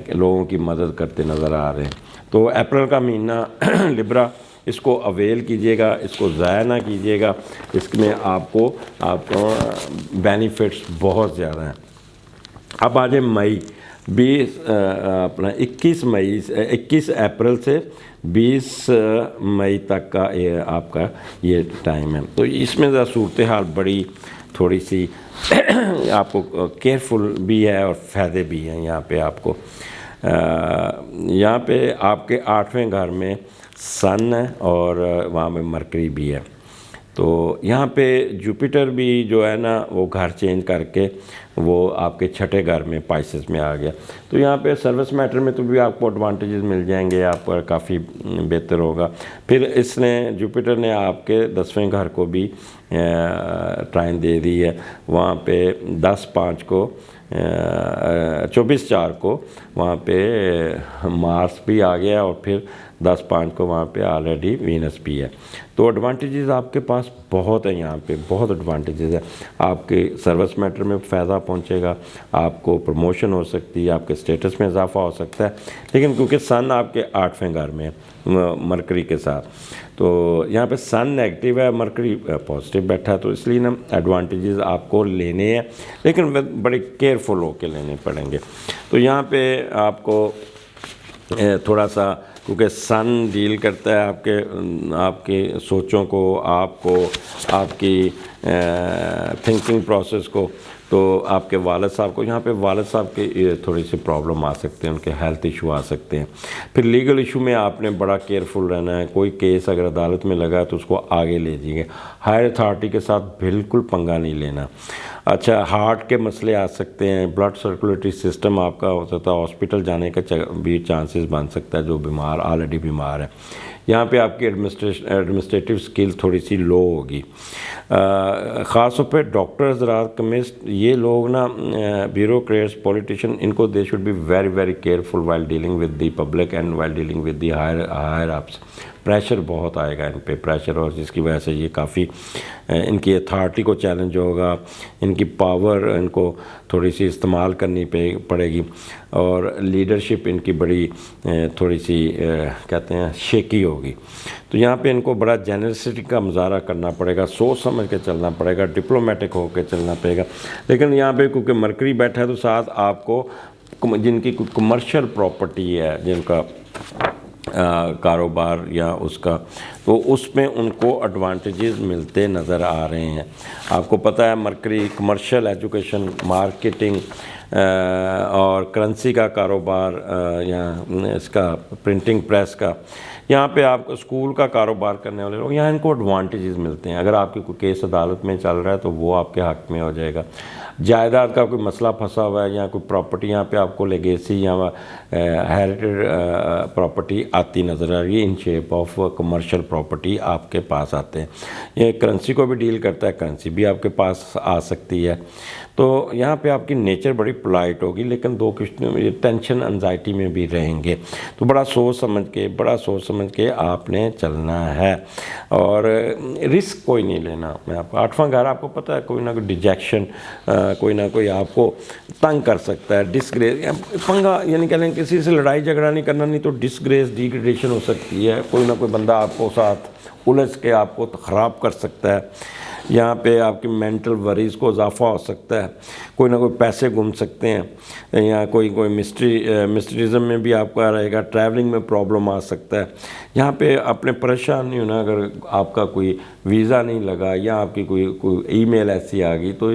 لوگوں کی مدد کرتے نظر آ رہے ہیں۔ تو اپریل کا مہینہ لبرا، اس کو اویل کیجیے گا، اس کو ضائع نہ کیجیے گا، اس میں آپ کو بینیفٹس بہت زیادہ ہیں۔ اب آ جائے مئی، 21 اپریل سے 20 مئی تک کا آپ کا یہ ٹائم ہے۔ تو اس میں ذرا صورتحال بڑی تھوڑی سی آپ کو کیئرفل بھی ہے اور فائدے بھی ہیں۔ یہاں پہ آپ کو یہاں پہ آپ کے 8ویں گھر میں سن ہے، اور وہاں میں مرکری بھی ہے۔ تو یہاں پہ جوپیٹر بھی جو ہے نا وہ گھر چینج کر کے وہ آپ کے 6 گھر میں پائسس میں آ گیا۔ تو یہاں پہ سروس میٹر میں تو بھی آپ کو ایڈوانٹیجز مل جائیں گے، آپ کا کافی بہتر ہوگا۔ پھر اس نے جوپیٹر نے آپ کے 10ویں گھر کو بھی ٹرائن دے دی ہے، وہاں پہ 10/5 کو 24/4 کو وہاں پہ مارس بھی آ گیا، اور پھر 10/5 کو وہاں پہ آلریڈی وینس بھی ہے۔ تو ایڈوانٹیجز آپ کے پاس بہت ہیں، یہاں پہ بہت ایڈوانٹیجز ہیں۔ آپ کے سروس میٹر میں فائدہ پہنچے گا، آپ کو پروموشن ہو سکتی ہے، آپ کے اسٹیٹس میں اضافہ ہو سکتا ہے، لیکن کیونکہ سن آپ کے 8ویں گھر میں مرکری کے ساتھ، تو یہاں پہ سن نیگیٹو ہے، مرکری پازیٹیو بیٹھا ہے، تو اس لیے نا ایڈوانٹیجز آپ کو لینے ہیں، لیکن بڑے کیئرفل ہو کے لینے پڑیں گے۔ تو یہاں پہ آپ کو تھوڑا سا، کیونکہ سن ڈیل کرتا ہے آپ کے سوچوں کو، آپ کی تھنکنگ پروسیس کو، تو آپ کے والد صاحب کو، یہاں پہ والد صاحب کے تھوڑی سی پرابلم آ سکتے ہیں، ان کے ہیلتھ ایشو آ سکتے ہیں۔ پھر لیگل ایشو میں آپ نے بڑا کیئرفل رہنا ہے، کوئی کیس اگر عدالت میں لگا ہے تو اس کو آگے لے جائیے، ہائر اتھارٹی کے ساتھ بالکل پنگا نہیں لینا۔ اچھا، ہارٹ کے مسئلے آ سکتے ہیں، بلڈ سرکولیٹری سسٹم آپ کا ہو سکتا ہے، ہاسپٹل جانے کا بھی چانسز بن سکتا ہے جو آلریڈی بیمار ہے۔ یہاں پہ آپ کی ایڈمنسٹریٹو سکل تھوڑی سی لو ہوگی، خاص طور پہ ڈاکٹر حضرات، کیمسٹ، یہ لوگ نا بیوروکریٹس، پولیٹیشین، ان کو they should be very very careful while dealing with the public and while dealing with the higher ups. Pressure بہت آئے گا ان پہ، پریشر، اور جس کی وجہ سے یہ کافی ان کی اتھارٹی کو چیلنج ہوگا، ان کی پاور ان کو تھوڑی سی استعمال کرنی پڑے گی، اور لیڈرشپ ان کی بڑی تھوڑی سی کہتے ہیں شیکی ہوگی۔ تو یہاں پہ ان کو بڑا جنرسٹی کا مظاہرہ کرنا پڑے گا، سوچ سمجھ کے چلنا پڑے گا، ڈپلومیٹک ہو کے چلنا پڑے گا۔ لیکن یہاں پہ کیونکہ مرکری بیٹھا ہے تو ساتھ آپ کو جن کی کمرشل پراپرٹی ہے، جن کا کاروبار یا اس کا، تو اس میں ان کو ایڈوانٹیجز ملتے نظر آ رہے ہیں۔ آپ کو پتہ ہے مرکری کمرشل، ایجوکیشن، مارکیٹنگ اور کرنسی کا کاروبار، یا اس کا پرنٹنگ پریس کا، یہاں پہ آپ کو اسکول کا کاروبار کرنے والے لوگ، یہاں ان کو ایڈوانٹیجز ملتے ہیں. اگر آپ کی کوئی کیس عدالت میں چل رہا ہے تو وہ آپ کے حق میں ہو جائے گا. جائیداد کا کوئی مسئلہ پھنسا ہوا ہے یا کوئی پراپرٹی، یہاں پہ آپ کو لیگیسی یا ہیریٹیڈ پراپرٹی آتی نظر آ رہی ہے in shape of commercial property آپ کے پاس آتے ہیں. یہ کرنسی کو بھی ڈیل کرتا ہے، کرنسی بھی آپ کے پاس آ سکتی ہے. تو یہاں پہ آپ کی نیچر بڑی پولائٹ ہوگی، لیکن 2 قسطوں میں ٹینشن انزائٹی میں بھی رہیں گے. تو بڑا سوچ سمجھ کے آپ نے چلنا ہے، اور رسک کوئی نہیں لینا. میں آپ کو 8واں گھر آپ کو پتہ ہے کوئی نہ کوئی ڈیجیکشن، کوئی نہ کوئی آپ کو تنگ کر سکتا ہے. ڈسگریس پنگا، یعنی کہ کسی سے لڑائی جھگڑا نہیں کرنا، نہیں تو ڈسگریس ڈیگریڈیشن ہو سکتی ہے. کوئی نہ کوئی بندہ آپ کو ساتھ الجھ کے آپ کو خراب کر سکتا ہے. یہاں پہ آپ کی مینٹل وریز کو اضافہ ہو سکتا ہے. کوئی نہ کوئی پیسے گم سکتے ہیں، یا کوئی مسٹریزم میں بھی آپ کا رہے گا. ٹریولنگ میں پرابلم آ سکتا ہے. یہاں پہ اپنے پریشان نہیں ہونا. اگر آپ کا کوئی ویزا نہیں لگا یا آپ کی کوئی ای میل ایسی آ گئی، تو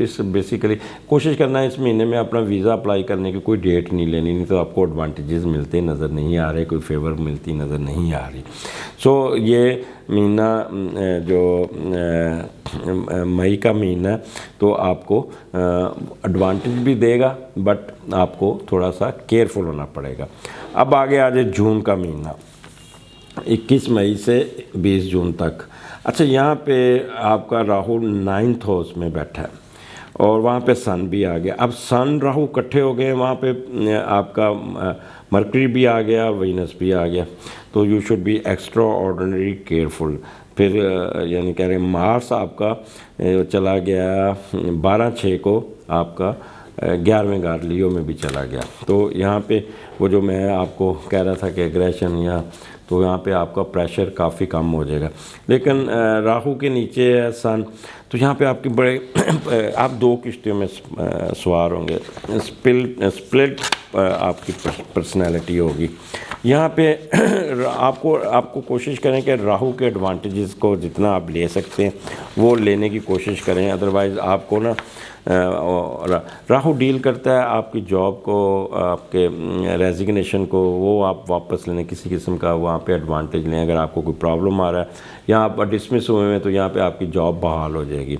اس بیسیکلی کوشش کرنا ہے اس مہینے میں اپنا ویزا اپلائی کرنے کی کوئی ڈیٹ نہیں لینی، نہیں تو آپ کو ایڈوانٹیجز ملتے نظر نہیں آ رہے، کوئی فیور ملتی نظر نہیں آ رہی. سو یہ مہینہ جو مئی کا مہینہ ہے تو آپ کو ایڈوانٹیج بھی دے گا، بٹ آپ کو تھوڑا سا کیئرفل ہونا پڑے گا. اب آگے آ جائے جون کا مہینہ، 21 مئی سے 20 جون تک. اچھا، یہاں پہ آپ کا راہو 9th ہاؤس میں بیٹھا ہے، اور وہاں پہ سن بھی آ گیا. اب سن راہو اکٹھے ہو گئے، وہاں پہ آپ کا مرکری بھی آ گیا، وینس بھی آ گیا. تو you should be extraordinary careful. پھر یعنی کہہ رہے ہیں مارس آپ کا چلا گیا 12/6 کو، آپ کا 11ویں گھر لیو میں بھی چلا گیا. تو یہاں پہ وہ جو میں آپ کو کہہ رہا تھا کہ ایگریشن، یا تو یہاں پہ آپ کا پریشر کافی کم ہو جائے گا. لیکن راہو کے نیچے ہے سن، تو یہاں پہ آپ کے بڑے آپ 2 کشتیوں میں سوار ہوں گے. سپلٹ آپ کی پرسنالٹی ہوگی. یہاں پہ آپ کو کوشش کریں کہ راہو کے ایڈوانٹیجز کو جتنا آپ لے سکتے ہیں وہ لینے کی کوشش کریں. ادروائز آپ کو نا راہو ڈیل کرتا ہے آپ کی جاب کو، آپ کے ریزگنیشن کو، وہ آپ واپس لینے کسی قسم کا وہاں پہ ایڈوانٹیج لیں. اگر آپ کو کوئی پرابلم آ رہا ہے یا آپ ڈسمس ہوئے ہیں تو یہاں پہ آپ کی جاب بحال ہو جائے گی.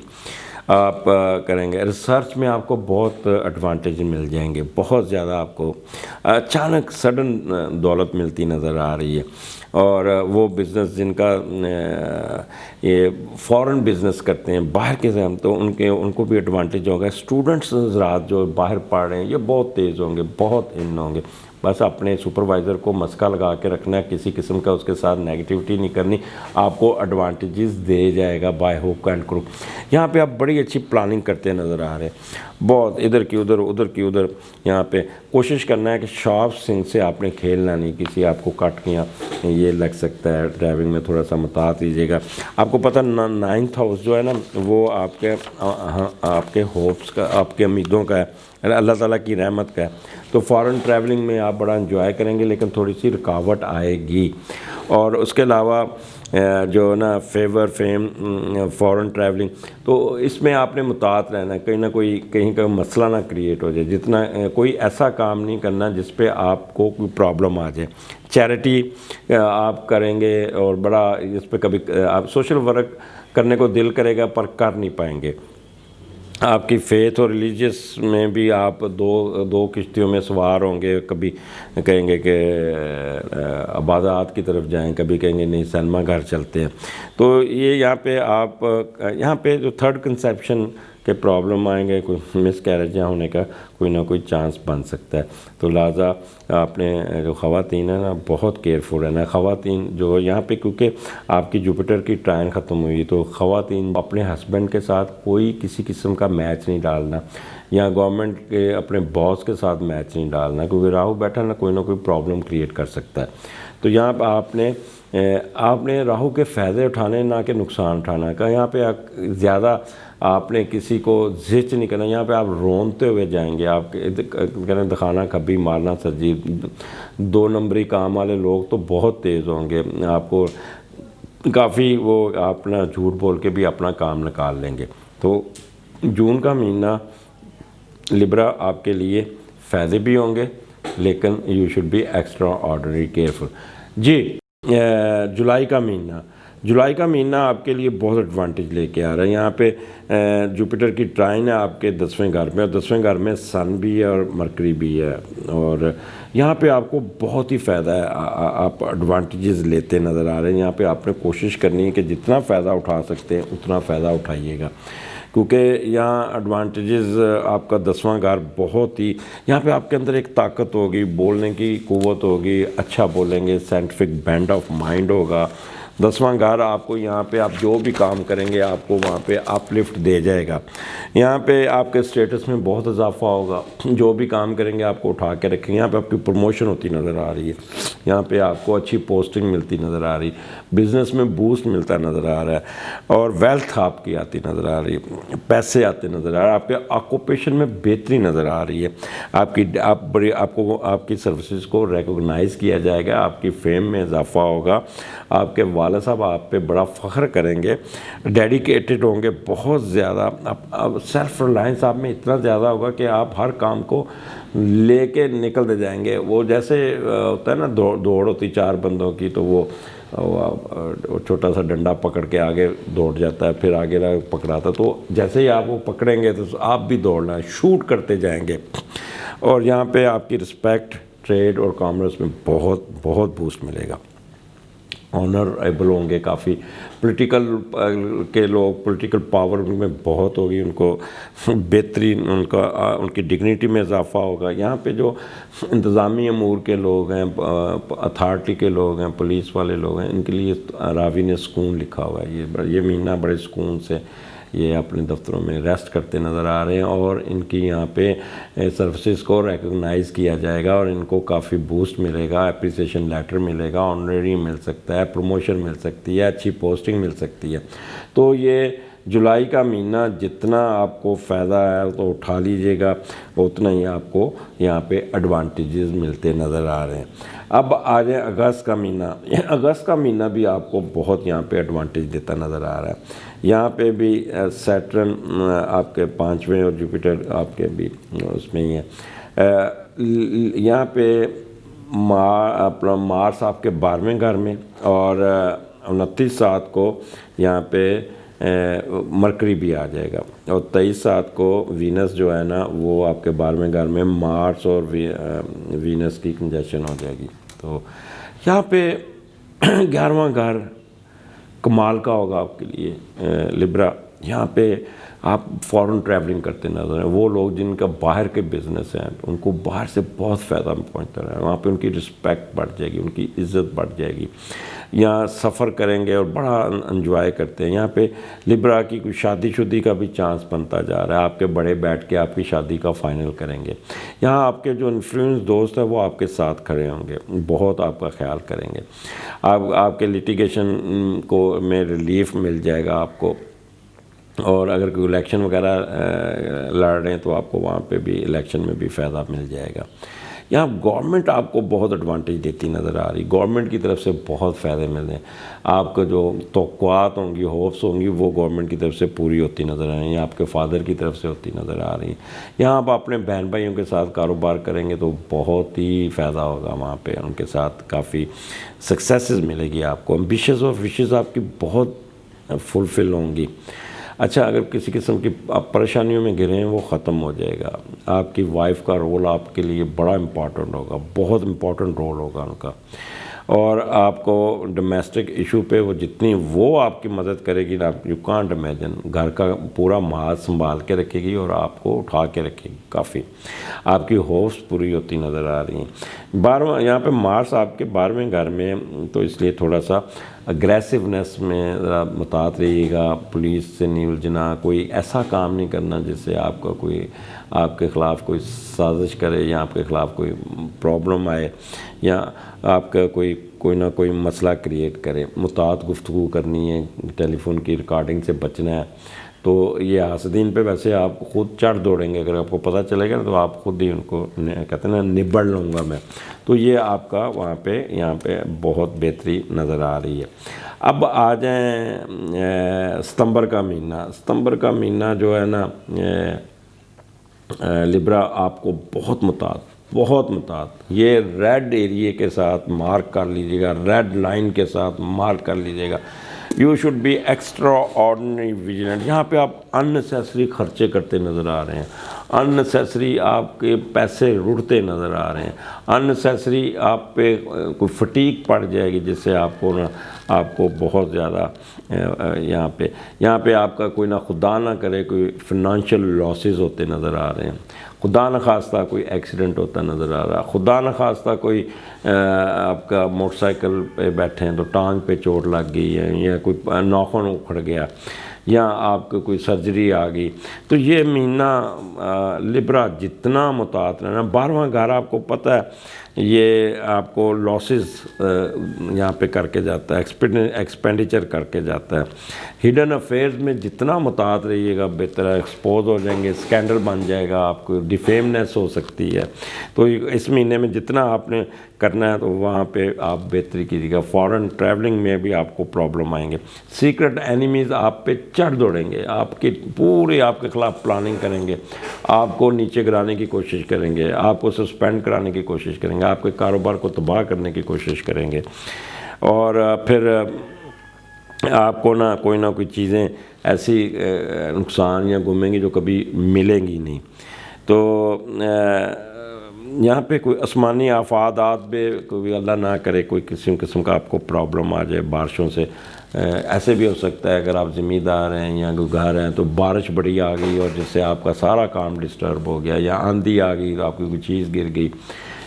آپ کریں گے ریسرچ میں، آپ کو بہت ایڈوانٹیج مل جائیں گے. بہت زیادہ آپ کو اچانک سڈن دولت ملتی نظر آ رہی ہے. اور وہ بزنس جن کا یہ فورن بزنس کرتے ہیں باہر کے سے، تو ان کو بھی ایڈوانٹیج ہوگا. اسٹوڈنٹس حضرات جو باہر پڑھ رہے ہیں یہ بہت تیز ہوں گے، بہت ان ہوں گے. بس اپنے سپروائزر کو مسکا لگا کے رکھنا ہے، کسی قسم کا اس کے ساتھ نیگیٹیوٹی نہیں کرنی. آپ کو ایڈوانٹیجز دے جائے گا بائی ہوک اینڈ کروک. یہاں پہ آپ بڑی اچھی پلاننگ کرتے نظر آ رہے ہیں، بہت ادھر کی ادھر، ادھر کی ادھر. یہاں پہ کوشش کرنا ہے کہ شارپ سنگ سے آپ نے کھیلنا نہیں. کسی آپ کو کٹ کیا یہ لگ سکتا ہے. ڈرائیونگ میں تھوڑا سا مطاعت لیجیے گا. آپ کو پتہ 9th ہاؤس جو ہے نا، وہ آپ کے ہوپس کا، آپ کے امیدوں کا ہے، اللہ تعالیٰ کی رحمت کا ہے. تو فارن ٹریولنگ میں آپ بڑا انجوائے کریں گے، لیکن تھوڑی سی رکاوٹ آئے گی. اور اس کے علاوہ جو نا فیور فیم فارن ٹریولنگ، تو اس میں آپ نے مطاعت رہنا ہے. کہیں کا مسئلہ نہ کریٹ ہو جائے. جتنا کوئی ایسا کام نہیں کرنا جس پہ آپ کو کوئی پرابلم آ جائے. چیریٹی آپ کریں گے، اور بڑا اس پہ کبھی آپ سوشل ورک کرنے کو دل کرے گا پر کر نہیں پائیں گے. آپ کی فیتھ اور ریلیجیس میں بھی آپ دو کشتیوں میں سوار ہوں گے. کبھی کہیں گے کہ عبادات کی طرف جائیں، کبھی کہیں گے نہیں سینما گھر چلتے ہیں. تو یہ یہاں پہ جو تھرڈ کنسیپشن کے پرابلم آئیں گے، کوئی مس کیریج ہونے کا کوئی نہ کوئی چانس بن سکتا ہے. تو لہٰذا آپ نے جو خواتین ہیں نا بہت کیئرفل رہنا ہے. خواتین جو یہاں پہ کیونکہ آپ کی جوپیٹر کی ٹرائن ختم ہوئی، تو خواتین اپنے ہسبینڈ کے ساتھ کوئی کسی قسم کا میچ نہیں ڈالنا، یا گورنمنٹ کے اپنے باس کے ساتھ میچ نہیں ڈالنا، کیونکہ راہو بیٹھا نہ کوئی پرابلم کریٹ کر سکتا ہے. تو یہاں پہ آپ نے راہو کے فائدے اٹھانے، نہ کہ نقصان اٹھانا کا. یہاں پہ زیادہ آپ نے کسی کو زچ نہیں کرنا. یہاں پہ آپ رونتے ہوئے جائیں گے. آپ کہنا دکھانا کبھی مارنا سرجی. 2 نمبری کام والے لوگ تو بہت تیز ہوں گے. آپ کو کافی وہ اپنا جھوٹ بول کے بھی اپنا کام نکال لیں گے. تو جون کا مہینہ لبرا آپ کے لیے فائدے بھی ہوں گے، لیکن you should be extraordinary careful. جی جولائی کا مہینہ، جولائی کا مہینہ آپ کے لیے بہت ایڈوانٹیج لے کے آ رہا ہے۔ یہاں پہ جوپیٹر کی ٹرائن ہے آپ کے 10ویں گھر میں، اور 10ویں گھر میں سن بھی ہے اور مرکری بھی ہے، اور یہاں پہ آپ کو بہت ہی فائدہ ہے، آپ ایڈوانٹیجز لیتے نظر آ رہے ہیں۔ یہاں پہ آپ نے کوشش کرنی ہے کہ جتنا فائدہ اٹھا سکتے ہیں اتنا فائدہ اٹھائیے گا، کیونکہ یہاں ایڈوانٹیجز آپ کا 10واں گھر بہت ہی، یہاں پہ آپ کے اندر ایک طاقت ہوگی، بولنے کی قوت ہوگی، اچھا بولیں گے، سائنٹیفک بینڈ آف مائنڈ ہوگا۔ 10واں گھر آپ کو یہاں پہ آپ جو بھی کام کریں گے آپ کو وہاں پہ اپ لفٹ دے جائے گا، یہاں پہ آپ کے سٹیٹس میں بہت اضافہ ہوگا، جو بھی کام کریں گے آپ کو اٹھا کے رکھیں گے، یہاں پہ آپ کی پروموشن ہوتی نظر آ رہی ہے، یہاں پہ آپ کو اچھی پوسٹنگ ملتی نظر آ رہی، بزنس میں بوسٹ ملتا نظر آ رہا ہے، اور ویلتھ آپ کی آتی نظر آ رہی ہے، پیسے آتے نظر آ رہے ہیں، آپ کے آکوپیشن میں بہتری نظر آ رہی ہے، آپ کو آپ کی سروسز کو ریکوگنائز کیا جائے گا، آپ کی فیم میں اضافہ ہوگا، آپ کے والد صاحب آپ پہ بڑا فخر کریں گے، ڈیڈیکیٹڈ ہوں گے بہت زیادہ، اب سیلف ریلائنس آپ میں اتنا زیادہ ہوگا کہ آپ ہر کام کو لے کے نکلتے جائیں گے۔ وہ جیسے ہوتا ہے نا دوڑ ہوتی 4 بندوں کی، تو وہ چھوٹا سا ڈنڈا پکڑ کے آگے دوڑ جاتا ہے، پھر آگے پکڑاتا ہے، تو جیسے ہی آپ وہ پکڑیں گے تو آپ بھی دوڑنا ہے، شوٹ کرتے جائیں گے، اور یہاں پہ آپ کی رسپیکٹ، ٹریڈ اور کامرس میں بہت بہت بوسٹ ملے گا، آنریبل ہوں گے کافی، پولیٹیکل کے لوگ، پولیٹیکل پاور میں بہت ہوگی، ان کو بہترین ان کی ڈگنیٹی میں اضافہ ہوگا۔ یہاں پہ جو انتظامی امور کے لوگ ہیں، اتھارٹی کے لوگ ہیں، پولیس والے لوگ ہیں، ان کے لیے راوی نے سکون لکھا ہوا ہے، یہ مہینہ بڑے سکون سے یہ اپنے دفتروں میں ریسٹ کرتے نظر آ رہے ہیں، اور ان کی یہاں پہ سروسز کو ریکگنائز کیا جائے گا، اور ان کو کافی بوسٹ ملے گا، اپریسیشن لیٹر ملے گا، آنریری مل سکتا ہے، پروموشن مل سکتی ہے، اچھی پوسٹنگ مل سکتی ہے۔ تو یہ جولائی کا مہینہ جتنا آپ کو فائدہ ہے تو اٹھا لیجئے گا، اتنا ہی آپ کو یہاں پہ ایڈوانٹیجز ملتے نظر آ رہے ہیں۔ اب آ جائیں اگست کا مہینہ، اگست کا مہینہ بھی آپ کو بہت یہاں پہ ایڈوانٹیج دیتا نظر آ رہا ہے۔ یہاں پہ بھی سیٹرن آپ کے 5ویں اور جوپیٹر آپ کے بھی اس میں ہی ہے، یہاں پہ اپنا مارس آپ کے 12ویں گھر میں، اور 29/7 کو یہاں پہ مرکری بھی آ جائے گا، اور 23/7 کو وینس جو ہے نا وہ آپ کے 12ویں گھر میں مارس اور وینس کی کنجیکشن ہو جائے گی، تو یہاں پہ 11واں گھر کمال کا ہوگا آپ کے لیے لبرا۔ یہاں پہ آپ فورن ٹریولنگ کرتے نظر ہیں، وہ لوگ جن کا باہر کے بزنس ہیں ان کو باہر سے بہت فائدہ پہنچتا ہے، وہاں پہ ان کی رسپیکٹ بڑھ جائے گی، ان کی عزت بڑھ جائے گی، یہاں سفر کریں گے اور بڑا انجوائے کرتے ہیں۔ یہاں پہ لبرا کی کوئی شادی شدی کا بھی چانس بنتا جا رہا ہے، آپ کے بڑے بیٹھ کے آپ کی شادی کا فائنل کریں گے، یہاں آپ کے جو انفلوئنس دوست ہیں وہ آپ کے ساتھ کھڑے ہوں گے، بہت آپ کا خیال کریں گے، آپ کے لیٹیگیشن کو میں ریلیف مل جائے گا آپ کو، اور اگر کوئی الیکشن وغیرہ لڑ رہے ہیں تو آپ کو وہاں پہ بھی الیکشن میں بھی فائدہ مل جائے گا۔ یہاں گورنمنٹ آپ کو بہت ایڈوانٹیج دیتی نظر آ رہی، گورنمنٹ کی طرف سے بہت فائدے مل رہے ہیں، آپ کو جو توقعات ہوں گی، ہوپس ہوں گی، وہ گورنمنٹ کی طرف سے پوری ہوتی نظر آ رہی ہیں، آپ کے فادر کی طرف سے ہوتی نظر آ رہی ہیں۔ یہاں آپ اپنے بہن بھائیوں کے ساتھ کاروبار کریں گے تو بہت ہی فائدہ ہوگا، وہاں پہ ان کے ساتھ کافی سکسیسز ملے گی آپ کو، ایمبیشیز اور وشز آپ کی بہت فلفل ہوں گی۔ اچھا، اگر کسی قسم کی آپ پریشانیوں میں گرے ہیں وہ ختم ہو جائے گا، آپ کی وائف کا رول آپ کے لیے بڑا امپورٹنٹ ہوگا، بہت امپورٹنٹ رول ہوگا ان کا، اور آپ کو ڈومیسٹک ایشو پہ وہ جتنی وہ آپ کی مدد کرے گی نا، یو کانٹ امیجن، گھر کا پورا مال سنبھال کے رکھے گی اور آپ کو اٹھا کے رکھے گی، کافی آپ کی ہوپس پوری ہوتی نظر آ رہی ہیں۔ یہاں پہ مارس آپ کے 12ویں گھر میں، تو اس لیے تھوڑا سا اگریسونیس میں ذرا محتاط رہیے گا، پولیس سے نہیں الجھنا، کوئی ایسا کام نہیں کرنا جس سے آپ کا کوئی آپ کے خلاف کوئی سازش کرے، یا آپ کے خلاف کوئی پرابلم آئے، یا آپ کا کوئی نہ کوئی مسئلہ کریٹ کرے، محتاط گفتگو کرنی ہے، ٹیلی فون کی ریکارڈنگ سے بچنا ہے۔ تو یہ حاسدین پہ ویسے آپ خود چڑھ دوڑیں گے، اگر آپ کو پتہ چلے گا تو آپ خود ہی ان کو کہتے ہیں نا نبڑ لوں گا میں، تو یہ آپ کا وہاں پہ یہاں پہ بہت بہتری نظر آ رہی ہے۔ اب آ جائیں ستمبر کا مہینہ، ستمبر کا مہینہ جو ہے نا لبرا آپ کو بہت بہت متعدد. یہ ریڈ ایریے کے ساتھ مارک کر لیجیے گا, ریڈ لائن کے ساتھ مارک کر لیجیے گا. You should be extraordinary vigilant. یہاں پہ آپ اننیسیسری خرچے کرتے نظر آ رہے ہیں, اننیسیسری آپ کے پیسے رڑتے نظر آ رہے ہیں, اننیسیسری آپ پہ کوئی فٹیگ پڑ جائے گی جس سے آپ کو بہت زیادہ یہاں پہ آپ کا کوئی نہ خدا نہ کرے کوئی فنانشل لاسز ہوتے نظر آ رہے ہیں, خدا نہ خواستہ کوئی ایکسیڈنٹ ہوتا نظر آ رہا ہے, خدا نہ خواستہ کوئی آپ کا موٹر سائیکل پہ بیٹھے ہیں تو ٹانگ پہ چوٹ لگ گئی ہے, یا کوئی ناخن اکھڑ گیا, یا آپ کو کوئی سرجری آ گئی. تو یہ مہینہ لبرا جتنا متعدد ہے نا, 12واں گھر آپ کو پتہ ہے یہ آپ کو لاسز یہاں پہ کر کے جاتا ہے, ایکسپینڈیچر کر کے جاتا ہے. ہڈن افیئرز میں جتنا متعدد رہیے گا بہتر ہے. ایکسپوز ہو جائیں گے, اسکینڈل بن جائے گا, آپ کو ڈیفیمنیس ہو سکتی ہے. تو اس مہینے میں جتنا آپ نے کرنا ہے تو وہاں پہ آپ بہتری کیجیے گا. فارن ٹریولنگ میں بھی آپ کو پرابلم آئیں گے. سیکرٹ اینیمیز آپ پہ چڑھ دوڑیں گے, آپ کے خلاف پلاننگ کریں گے, آپ کو نیچے گرانے کی کوشش کریں گے, آپ کو سسپینڈ کرانے کی کوشش کریں گے, آپ کے کاروبار کو تباہ کرنے کی کوشش کریں گے, اور پھر آپ کو کوئی نہ کوئی چیزیں ایسی نقصان یا گمیں گی جو کبھی ملیں گی نہیں. تو یہاں پہ کوئی آسمانی آفات بھی کوئی اللہ نہ کرے کوئی قسم کا آپ کو پرابلم آ جائے بارشوں سے. ایسے بھی ہو سکتا ہے اگر آپ زمیندار ہیں یا کوئی گھر ہیں تو بارش بڑی آ گئی اور جس سے آپ کا سارا کام ڈسٹرب ہو گیا, یا آندھی آ گئی تو آپ کی کوئی چیز گر گئی,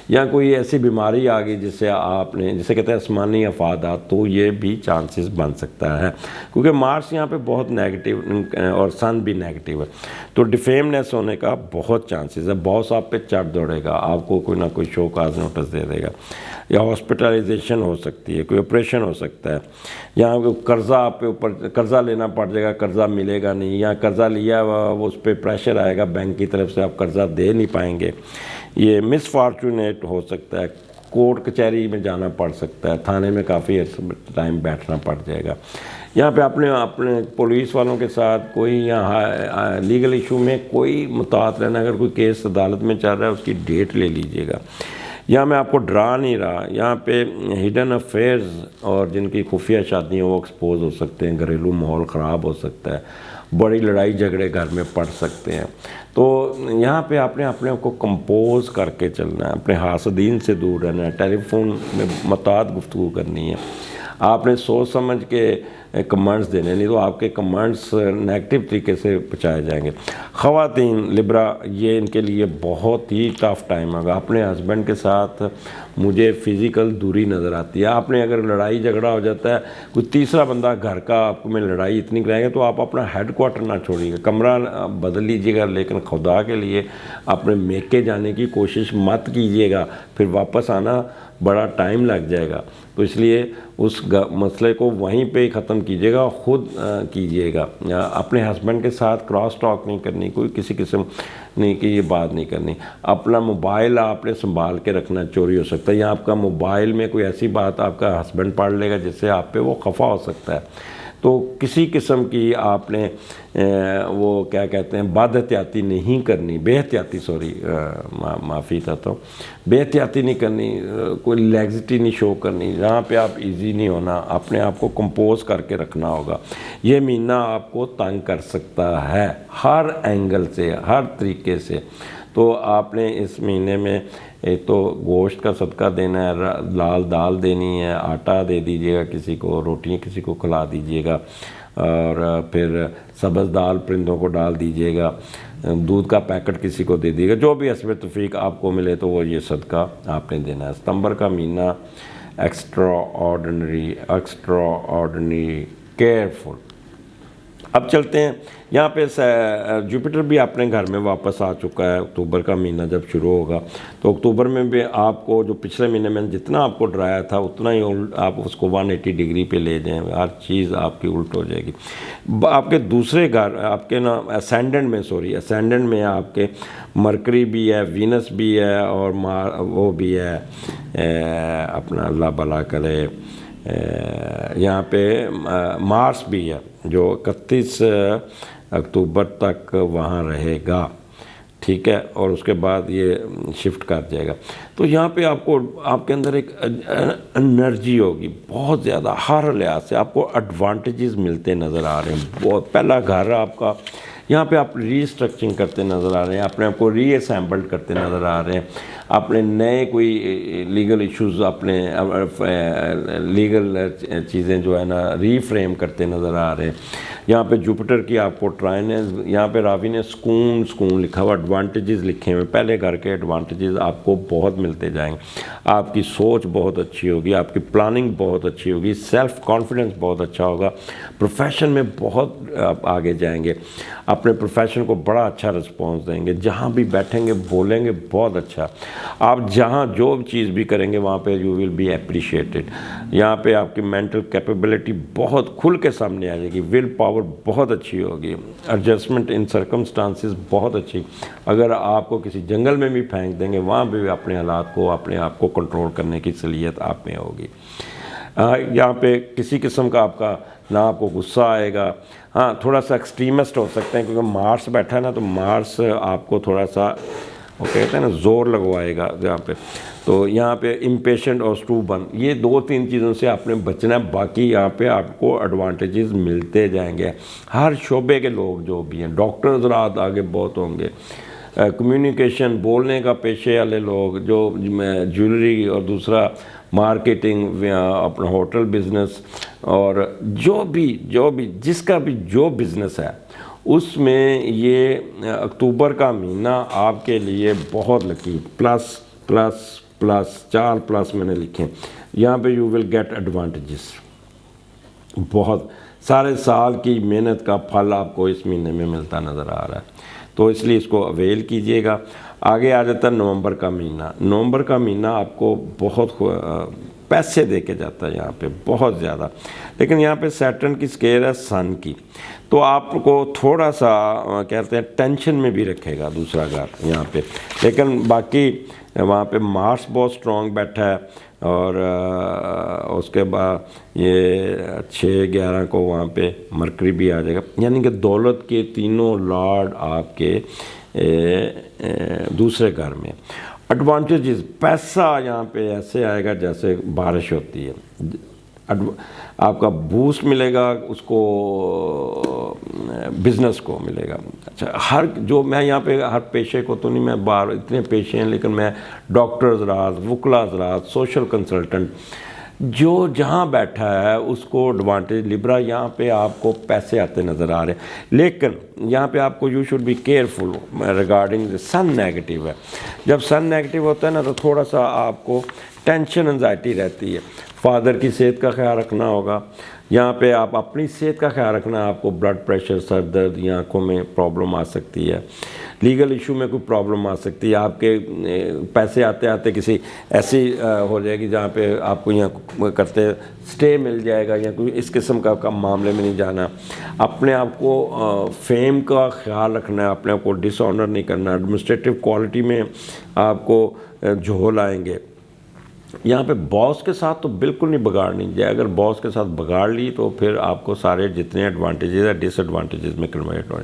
یا کوئی ایسی بیماری آ گئی جس سے آپ نے جسے کہتے ہیں آسمانی آفات, تو یہ بھی چانسز بن سکتا ہے کیونکہ مارس یہاں پہ بہت نیگیٹو اور سن بھی نیگیٹو ہے. تو ڈیفیمنیس ہونے کا بہت چانسز ہے. باس آپ پہ چڑھ دوڑے گا, آپ کو کوئی نہ کوئی شو کاز نوٹس دے دے گا, یا ہاسپٹلائزیشن ہو سکتی ہے, کوئی آپریشن ہو سکتا ہے, یا قرضہ آپ پہ اوپر قرضہ لینا پڑ جائے گا, قرضہ ملے گا نہیں, یا قرضہ لیا وہ اس پہ پریشر آئے گا بینک کی طرف سے, آپ قرضہ دے نہیں پائیں گے. یہ مس فارچونیٹ ہو سکتا ہے, کورٹ کچہری میں جانا پڑ سکتا ہے, تھانے میں کافی ٹائم بیٹھنا پڑ جائے گا. یہاں پہ اپنے پولیس والوں کے ساتھ کوئی یہاں لیگل ایشو میں کوئی متعلق رہنا, اگر کوئی کیس عدالت میں چل رہا ہے اس کی ڈیٹ لے لیجئے گا. یہاں میں آپ کو ڈرا نہیں رہا, یہاں پہ ہڈن افیئرز اور جن کی خفیہ شادیاں وہ ایکسپوز ہو سکتے ہیں, گھریلو ماحول خراب ہو سکتا ہے, بڑی لڑائی جھگڑے گھر میں پڑ سکتے ہیں. تو یہاں پہ آپ نے اپنے آپ کو کمپوز کر کے چلنا ہے, اپنے حاسدین سے دور رہنا ہے, ٹیلی فون میں متعدد گفتگو کرنی ہے, آپ نے سوچ سمجھ کے کمنٹس دینے, نہیں تو آپ کے کمنٹس نیگیٹو طریقے سے پہنچائے جائیں گے. خواتین لبرا, یہ ان کے لیے بہت ہی ٹف ٹائم ہوگا. اپنے ہسبینڈ کے ساتھ مجھے فزیکل دوری نظر آتی ہے. آپ نے اگر لڑائی جھگڑا ہو جاتا ہے, کوئی تیسرا بندہ گھر کا آپ میں لڑائی اتنی کرائے گا تو آپ اپنا ہیڈ کوارٹر نہ چھوڑیے گا, کمرہ بدل لیجیے گا, لیکن خدا کے لیے اپنے میکے جانے کی کوشش مت کیجیے گا, پھر واپس آنا بڑا ٹائم لگ جائے گا. تو اس لیے اس مسئلے کو وہیں پہ ہی ختم کیجیے گا, خود کیجیے گا. اپنے ہسبینڈ کے ساتھ کراس ٹاک نہیں کرنی, کوئی کسی قسم نہیں کہ یہ بات نہیں کرنی. اپنا موبائل آپ نے سنبھال کے رکھنا, چوری ہو سکتا ہے, یا آپ کا موبائل میں کوئی ایسی بات آپ کا ہسبینڈ پڑھ لے گا جس سے آپ پہ وہ خفا ہو سکتا ہے. تو کسی قسم کی آپ نے وہ کیا کہتے ہیں بد احتیاطی نہیں کرنی, بے احتیاطی معافی چاہتا ہوں, بے احتیاطی نہیں کرنی, کوئی لیگزٹی نہیں شو کرنی. جہاں پہ آپ ایزی نہیں ہونا, اپنے آپ کو کمپوز کر کے رکھنا ہوگا. یہ مہینہ آپ کو تنگ کر سکتا ہے ہر اینگل سے, ہر طریقے سے. تو آپ نے اس مہینے میں ایک تو گوشت کا صدقہ دینا ہے, لال دال دینی ہے, آٹا دے دیجیے گا کسی کو, روٹیاں کسی کو کھلا دیجیے گا, اور پھر سبز دال پرندوں کو ڈال دیجیے گا, دودھ کا پیکٹ کسی کو دے دیجیے گا. جو بھی حسب توفیق آپ کو ملے تو وہ یہ صدقہ آپ نے دینا ہے. ستمبر کا مہینہ ایکسٹرا آرڈنری کیئرفل. اب چلتے ہیں یہاں پہ جوپیٹر بھی اپنے گھر میں واپس آ چکا ہے. اکتوبر کا مہینہ جب شروع ہوگا تو اکتوبر میں بھی آپ کو جو پچھلے مہینے میں جتنا آپ کو ڈرایا تھا اتنا ہی آپ اس کو 180 ڈگری پہ لے جائیں, ہر چیز آپ کی الٹ ہو جائے گی. آپ کے دوسرے گھر آپ کے اسینڈنٹ میں آپ کے مرکری بھی ہے, وینس بھی ہے, اور وہ بھی ہے اپنا اللہ بھلا کرے یہاں پہ مارس بھی ہے جو 31 اکتوبر تک وہاں رہے گا. ٹھیک ہے، اور اس کے بعد یہ شفٹ کر جائے گا. تو یہاں پہ آپ کو آپ کے اندر ایک انرجی ہوگی بہت زیادہ، ہر لحاظ سے آپ کو ایڈوانٹیجز ملتے نظر آ رہے ہیں. بہت پہلا گھر آپ کا، یہاں پہ آپ ری اسٹرکچرنگ کرتے نظر آ رہے ہیں، اپنے آپ کو ری اسمبلڈ کرتے نظر آ رہے ہیں، اپنے نئے کوئی لیگل ایشوز، اپنے لیگل چیزیں جو ہے نا ری فریم کرتے نظر آ رہے ہیں. یہاں پہ جوپیٹر کی آپ کو ٹرائن ہے، یہاں پہ راوی نے سکون لکھا ہوا، ایڈوانٹیجز لکھے ہوئے. پہلے گھر کے ایڈوانٹیجز آپ کو بہت ملتے جائیں گے. آپ کی سوچ بہت اچھی ہوگی، آپ کی پلاننگ بہت اچھی ہوگی، سیلف کانفیڈنس بہت اچھا ہوگا، پروفیشن میں بہت آپ آگے جائیں گے، اپنے پروفیشن کو بڑا اچھا رسپانس دیں گے، جہاں بھی بیٹھیں گے بولیں گے بہت اچھا. آپ جہاں جو چیز بھی کریں گے وہاں پہ یو ول بی اپریشیٹڈ. یہاں پہ آپ کی مینٹل کیپیبلٹی بہت کھل کے سامنے آ جائے گی، ول پاور بہت اچھی ہوگی، ایڈجسٹمنٹ ان سرکمسٹانسز بہت اچھی. اگر آپ کو کسی جنگل میں بھی پھینک دیں گے وہاں بھی اپنے حالات کو، اپنے آپ کو کنٹرول کرنے کی صلاحیت آپ میں ہوگی. یہاں پہ کسی قسم کا آپ کا نہ آپ کو غصہ آئے گا. ہاں تھوڑا سا ایکسٹریمسٹ ہو سکتے ہیں کیونکہ مارس بیٹھا ہے نا، تو مارس آپ کو تھوڑا سا وہ کہتے ہیں نا زور لگوائے گا یہاں پہ. تو یہاں پہ امپیشنٹ اور اسٹوبن، یہ 2-3 چیزوں سے آپ نے بچنا ہے. باقی یہاں پہ آپ کو ایڈوانٹیجز ملتے جائیں گے. ہر شعبے کے لوگ جو بھی ہیں، ڈاکٹر حضرات آگے بہت ہوں گے، کمیونیکیشن بولنے کا پیشے والے لوگ، جو جیولری اور دوسرا مارکیٹنگ، اپنا ہوٹل بزنس، اور جو بھی جس کا بھی جو بزنس ہے اس میں یہ اکتوبر کا مہینہ آپ کے لیے بہت لکی. پلس پلس پلس 4 پلس میں نے لکھے. یہاں پہ یو ول گیٹ ایڈوانٹیجز. بہت سارے سال کی محنت کا پھل آپ کو اس مہینے میں ملتا نظر آ رہا ہے، تو اس لیے اس کو اویل کیجئے گا. آگے آ جاتا ہے نومبر کا مہینہ. نومبر کا مہینہ آپ کو بہت پیسے دے کے جاتا ہے یہاں پہ بہت زیادہ. لیکن یہاں پہ سیٹرن کی سکیئر ہے سن کی، تو آپ کو تھوڑا سا کہتے ہیں ٹینشن میں بھی رکھے گا دوسرا گھر یہاں پہ. لیکن باقی وہاں پہ مارس بہت اسٹرانگ بیٹھا ہے، اور اس کے بعد یہ 6-11 کو وہاں پہ مرکری بھی آ جائے گا. یعنی کہ دولت کے تینوں لارڈ آپ کے دوسرے گھر میں. ایڈوانٹیجز، پیسہ یہاں پہ ایسے آئے گا جیسے بارش ہوتی ہے. آپ کا بوسٹ ملے گا اس کو، بزنس کو ملے گا. اچھا، جو میں یہاں پہ ہر پیشے کو تو نہیں، میں باہر اتنے پیشے ہیں، لیکن میں ڈاکٹر حضرات، وکلا حضرات، سوشل کنسلٹنٹ، جو جہاں بیٹھا ہے اس کو ایڈوانٹیج. لیبرا یہاں پہ آپ کو پیسے آتے نظر آ رہے ہیں، لیکن یہاں پہ آپ کو you should be careful regarding sun. Negative ہے، جب سن نیگیٹو ہوتا ہے نا تو تھوڑا سا آپ کو ٹینشن انزائٹی رہتی ہے. فادر کی صحت کا خیال رکھنا ہوگا. یہاں پہ آپ اپنی صحت کا خیال رکھنا، آپ کو بلڈ پریشر، سر درد یا آنکھوں میں پرابلم آ سکتی ہے، لیگل ایشو میں کوئی پرابلم آ سکتی ہے. آپ کے پیسے آتے آتے کسی ایسی ہو جائے گی جہاں پہ آپ کو یہاں کرتے سٹے مل جائے گا، یا کوئی اس قسم کا معاملے میں نہیں جانا. اپنے آپ کو فیم کا خیال رکھنا ہے، اپنے آپ کو ڈس آنر نہیں کرنا. ایڈمنسٹریٹو کوالٹی میں آپ کو جھول آئیں گے. یہاں پہ باس کے ساتھ تو بالکل نہیں بگاڑنی چاہیے. اگر باس کے ساتھ بگاڑ لی تو پھر آپ کو سارے جتنے ایڈوانٹیجز ہیں ڈس ایڈوانٹیجز میں کنورٹ ہو.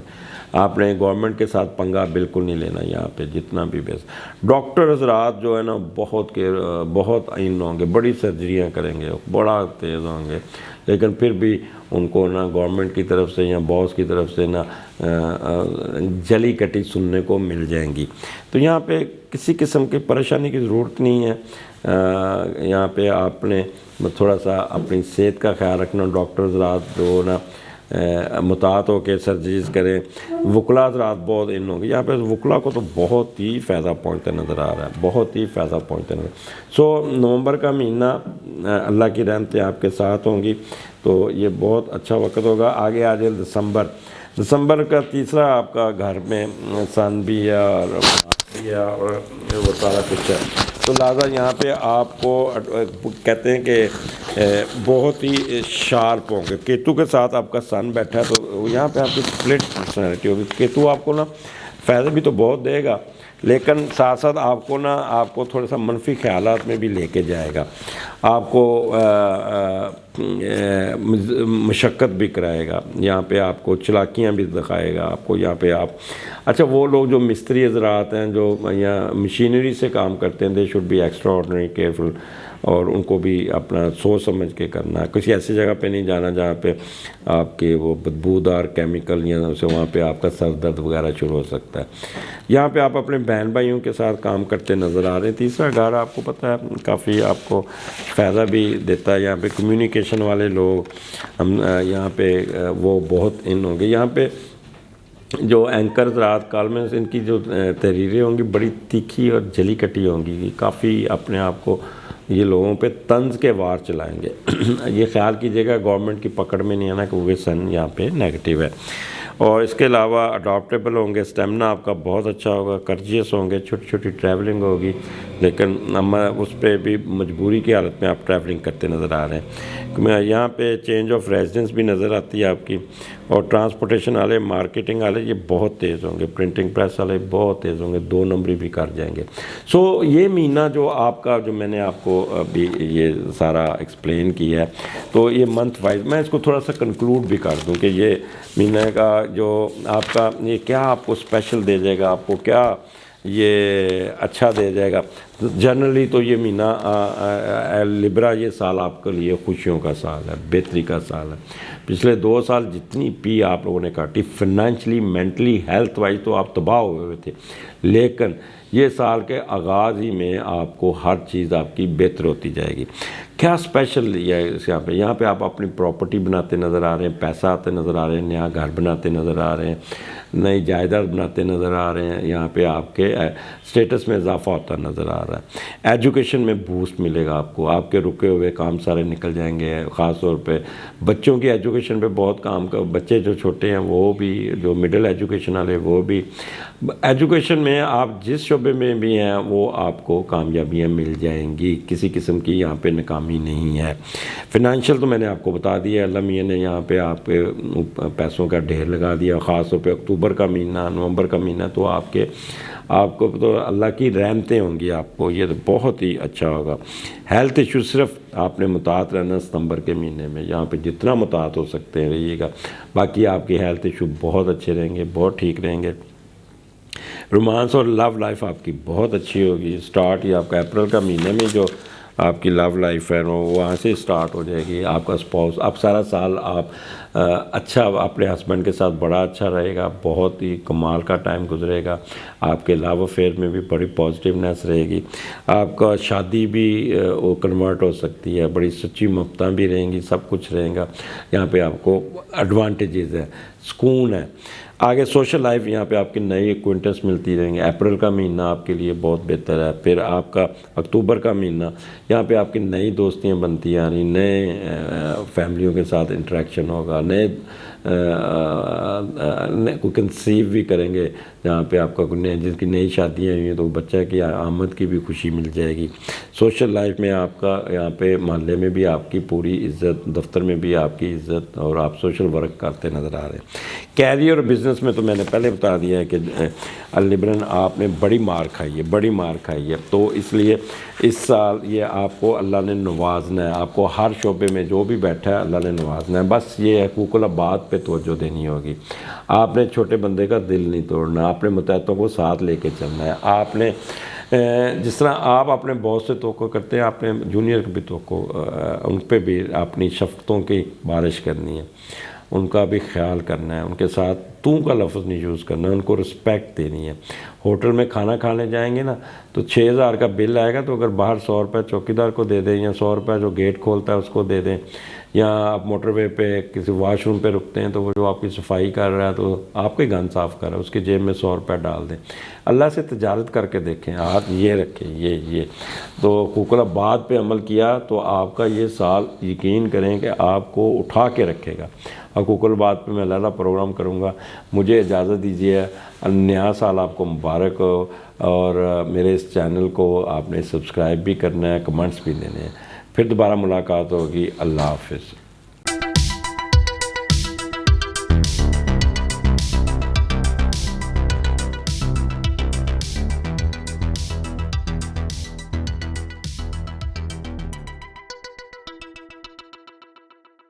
آپ نے گورنمنٹ کے ساتھ پنگا بالکل نہیں لینا یہاں پہ جتنا بھی بیس. ڈاکٹر حضرات جو ہے نا بہت عین ہوں گے، بڑی سرجریاں کریں گے، بڑا تیز ہوں گے، لیکن پھر بھی ان کو نہ گورنمنٹ کی طرف سے یا باس کی طرف سے نہ جلی کٹی سننے کو مل جائیں گی. تو یہاں پہ کسی قسم کی پریشانی کی ضرورت نہیں ہے. یہاں پہ آپ نے تھوڑا سا اپنی صحت کا خیال رکھنا. ڈاکٹر حضرات جو نا متعاہد ہو کے سرجریز کریں. وکلا حضرات بہت ان ہوں گے. یہاں پہ وکلا کو تو بہت ہی فائدہ پہنچتا نظر آ رہا ہے، بہت ہی فائدہ پہنچتا نظر. سو نومبر کا مہینہ اللہ کی رحمتیں آپ کے ساتھ ہوں گی، تو یہ بہت اچھا وقت ہوگا. آگے آ جائے دسمبر کا تیسرا آپ کا گھر میں سن بھی ہے اور بھی ہے اور وہ سارا کچھ ہے. تو لہٰذا یہاں پہ آپ کو کہتے ہیں کہ بہت ہی شارپ ہوں گے. کیتو کے ساتھ آپ کا سن بیٹھا ہے، تو یہاں پہ آپ کی سپلٹ پرسنالٹی ہوگی. کیتو آپ کو نا فائدے بھی تو بہت دے گا، لیکن ساتھ ساتھ آپ کو نا آپ کو تھوڑا سا منفی خیالات میں بھی لے کے جائے گا، آپ کو مشقت بھی کرائے گا، یہاں پہ آپ کو چلاکیاں بھی دکھائے گا آپ کو یہاں پہ آپ اچھا وہ لوگ جو مستری حضرات ہیں جو یہاں مشینری سے کام کرتے ہیں، they should be extraordinary careful, اور ان کو بھی اپنا سوچ سمجھ کے کرنا ہے، کسی ایسی جگہ پہ نہیں جانا جہاں پہ آپ کے وہ بدبودار کیمیکل یا سے وہاں پہ آپ کا سر درد وغیرہ شروع ہو سکتا ہے۔ یہاں پہ آپ اپنے بہن بھائیوں کے ساتھ کام کرتے نظر آ رہے ہیں۔ تیسرا گھر آپ کو پتہ ہے کافی آپ کو فائدہ بھی دیتا ہے، یہاں پہ کمیونیکیشن والے لوگ ہم یہاں پہ وہ بہت ان ہوں گے، یہاں پہ جو اینکرز رات کالمنز ان کی جو تحریریں ہوں گی بڑی تیکھی اور جلی کٹی ہوں گی، کافی اپنے آپ کو یہ لوگوں پہ طنز کے وار چلائیں گے۔ یہ خیال کیجیے گا گورنمنٹ کی پکڑ میں نہیں آنا کہ وہ سن یہاں پہ نیگیٹو ہے۔ اور اس کے علاوہ اڈاپٹیبل ہوں گے، اسٹیمنا آپ کا بہت اچھا ہوگا، کرجیس ہوں گے، چھوٹی چھوٹی ٹریولنگ ہوگی، لیکن ہم اس پہ بھی مجبوری کی حالت میں آپ ٹریولنگ کرتے نظر آ رہے ہیں۔ یہاں پہ چینج آف ریزیڈنس بھی نظر آتی ہے آپ کی، اور ٹرانسپورٹیشن والے، مارکیٹنگ والے یہ بہت تیز ہوں گے، پرنٹنگ پریس والے بہت تیز ہوں گے، 2 نمبری بھی کر جائیں گے۔ سو یہ مہینہ جو آپ کا جو میں نے آپ کو ابھی یہ سارا ایکسپلین کیا ہے، تو یہ منتھ وائز میں اس کو تھوڑا سا کنکلوڈ بھی کر دوں کہ یہ مہینہ کا جو آپ کا یہ کیا آپ کو اسپیشل دے جائے گا، آپ کو کیا یہ اچھا دے جائے گا۔ جنرلی تو یہ مہینہ لبرا یہ سال آپ کے لیے خوشیوں کا سال ہے، بہتری کا سال ہے۔ پچھلے 2 سال جتنی پی آپ لوگوں نے کاٹی فائنینشلی، مینٹلی، ہیلتھ وائز تو آپ تباہ ہوئے ہوئے تھے، لیکن یہ سال کے آغاز ہی میں آپ کو ہر چیز آپ کی بہتر ہوتی جائے گی۔ کیا اسپیشل یہ ہے یہاں پہ آپ اپنی پراپرٹی بناتے نظر آ رہے ہیں، پیسہ آتے نظر آ رہے ہیں، نیا گھر بناتے نظر آ رہے ہیں، نئی جائیداد بناتے نظر آ رہے ہیں، یہاں پہ آپ کے اسٹیٹس میں اضافہ ہوتا نظر آ رہا ہے۔ ایجوکیشن میں بوسٹ ملے گا آپ کو، آپ کے رکے ہوئے کام سارے نکل جائیں گے، خاص طور پہ بچوں کی ایجوکیشن پہ بہت کام کا، بچے جو چھوٹے ہیں وہ بھی، جو مڈل ایجوکیشن والے وہ بھی، ایجوکیشن میں آپ جس شعبے میں بھی ہیں وہ آپ کو کامیابیاں مل جائیں گی، کسی قسم کی یہاں پہ ناکامی نہیں ہے۔ فائنینشیل تو میں نے آپ کو بتا دیا، اللہ میاں نے یہاں پہ آپ کے پیسوں کا ڈھیر لگا دیا، خاص طور پہ اکتوبر کا مہینہ، نومبر کا مہینہ تو آپ کو تو اللہ کی رحمتیں ہوں گی، آپ کو یہ تو بہت ہی اچھا ہوگا۔ ہیلتھ ایشو صرف آپ نے متعارف رہنا ستمبر کے مہینے میں، یہاں پہ جتنا متعارف ہو سکتے ہیں رہیے گا، باقی آپ کی ہیلتھ ایشو بہت اچھے رہیں گے، بہت ٹھیک رہیں گے۔ رومانس اور لو لائف آپ کی بہت اچھی ہوگی، سٹارٹ ہی آپ کا اپریل کا مہینے میں جو آپ کی لو لائف ہے وہ وہاں سے سٹارٹ ہو جائے گی۔ آپ کا اسپاؤس آپ سارا سال آپ اچھا اپنے ہسبینڈ کے ساتھ بڑا اچھا رہے گا، بہت ہی کمال کا ٹائم گزرے گا، آپ کے لو افیئر میں بھی بڑی پازیٹیونیس رہے گی، آپ کا شادی بھی وہ کنورٹ ہو سکتی ہے، بڑی سچی محبتیں بھی رہیں گی، سب کچھ رہیں گا، یہاں پہ آپ کو ایڈوانٹیجز ہے، سکون ہے۔ آگے سوشل لائف یہاں پہ آپ کی نئی ایکوینٹنس ملتی رہیں گے، اپریل کا مہینہ آپ کے لیے بہت بہتر ہے، پھر آپ کا اکتوبر کا مہینہ یہاں پہ آپ کی نئی دوستیاں بنتی آ رہی، نئے فیملیوں کے ساتھ انٹریکشن ہوگا، نئے کو کنسیو بھی کریں گے، جہاں پہ آپ کا جن کی نئی شادیاں ہوئی ہیں تو بچہ کی آمد کی بھی خوشی مل جائے گی۔ سوشل لائف میں آپ کا یہاں پہ محلے میں بھی آپ کی پوری عزت، دفتر میں بھی آپ کی عزت، اور آپ سوشل ورک کرتے نظر آ رہے ہیں۔ کیریئر اور بزنس میں تو میں نے پہلے بتا دیا ہے کہ النبرن آپ نے بڑی مار کھائی ہے، بڑی مار کھائی ہے، تو اس لیے اس سال یہ آپ کو اللہ نے نوازنا ہے، آپ کو ہر شعبے میں جو بھی بیٹھا ہے اللہ نے نوازنا ہے، بس یہ حقوق العباد پہ توجہ دینی ہوگی۔ آپ نے چھوٹے بندے کا دل نہیں توڑنا، آپ نے متحدوں کو ساتھ لے کے چلنا ہے، آپ نے جس طرح آپ اپنے باس سے توقع کرتے ہیں، آپ نے جونیئر بھی توقع ان پہ بھی اپنی شفقتوں کی بارش کرنی ہے، ان کا بھی خیال کرنا ہے، ان کے ساتھ تو کا لفظ نہیں یوز کرنا ہے، ان کو رسپیکٹ دینی ہے۔ ہوٹل میں کھانا کھانے جائیں گے نا تو 6,000 کا بل آئے گا، تو اگر باہر 100 روپے چوکیدار کو دے دیں، یا 100 روپے جو گیٹ کھولتا ہے اس کو دے دیں، یا آپ موٹر وے پہ کسی واش روم پہ رکتے ہیں تو وہ جو آپ کی صفائی کر رہا ہے تو آپ کے گن صاف کر رہا ہے، اس کی جیب میں 100 روپے ڈال دیں۔ اللہ سے تجارت کر کے دیکھیں، ہاتھ یہ رکھیں، یہ تو حقوق العباد پہ عمل کیا تو آپ کا یہ سال یقین کریں کہ آپ کو اٹھا کے رکھے گا۔ حقوق العباد پہ میں علیحدہ پروگرام کروں گا۔ مجھے اجازت دیجیے، نیا سال آپ کو مبارک ہو، اور میرے اس چینل کو آپ نے سبسکرائب بھی کرنا ہے، کمنٹس بھی دینے ہیں۔ پھر دوبارہ ملاقات ہوگی، اللہ حافظ۔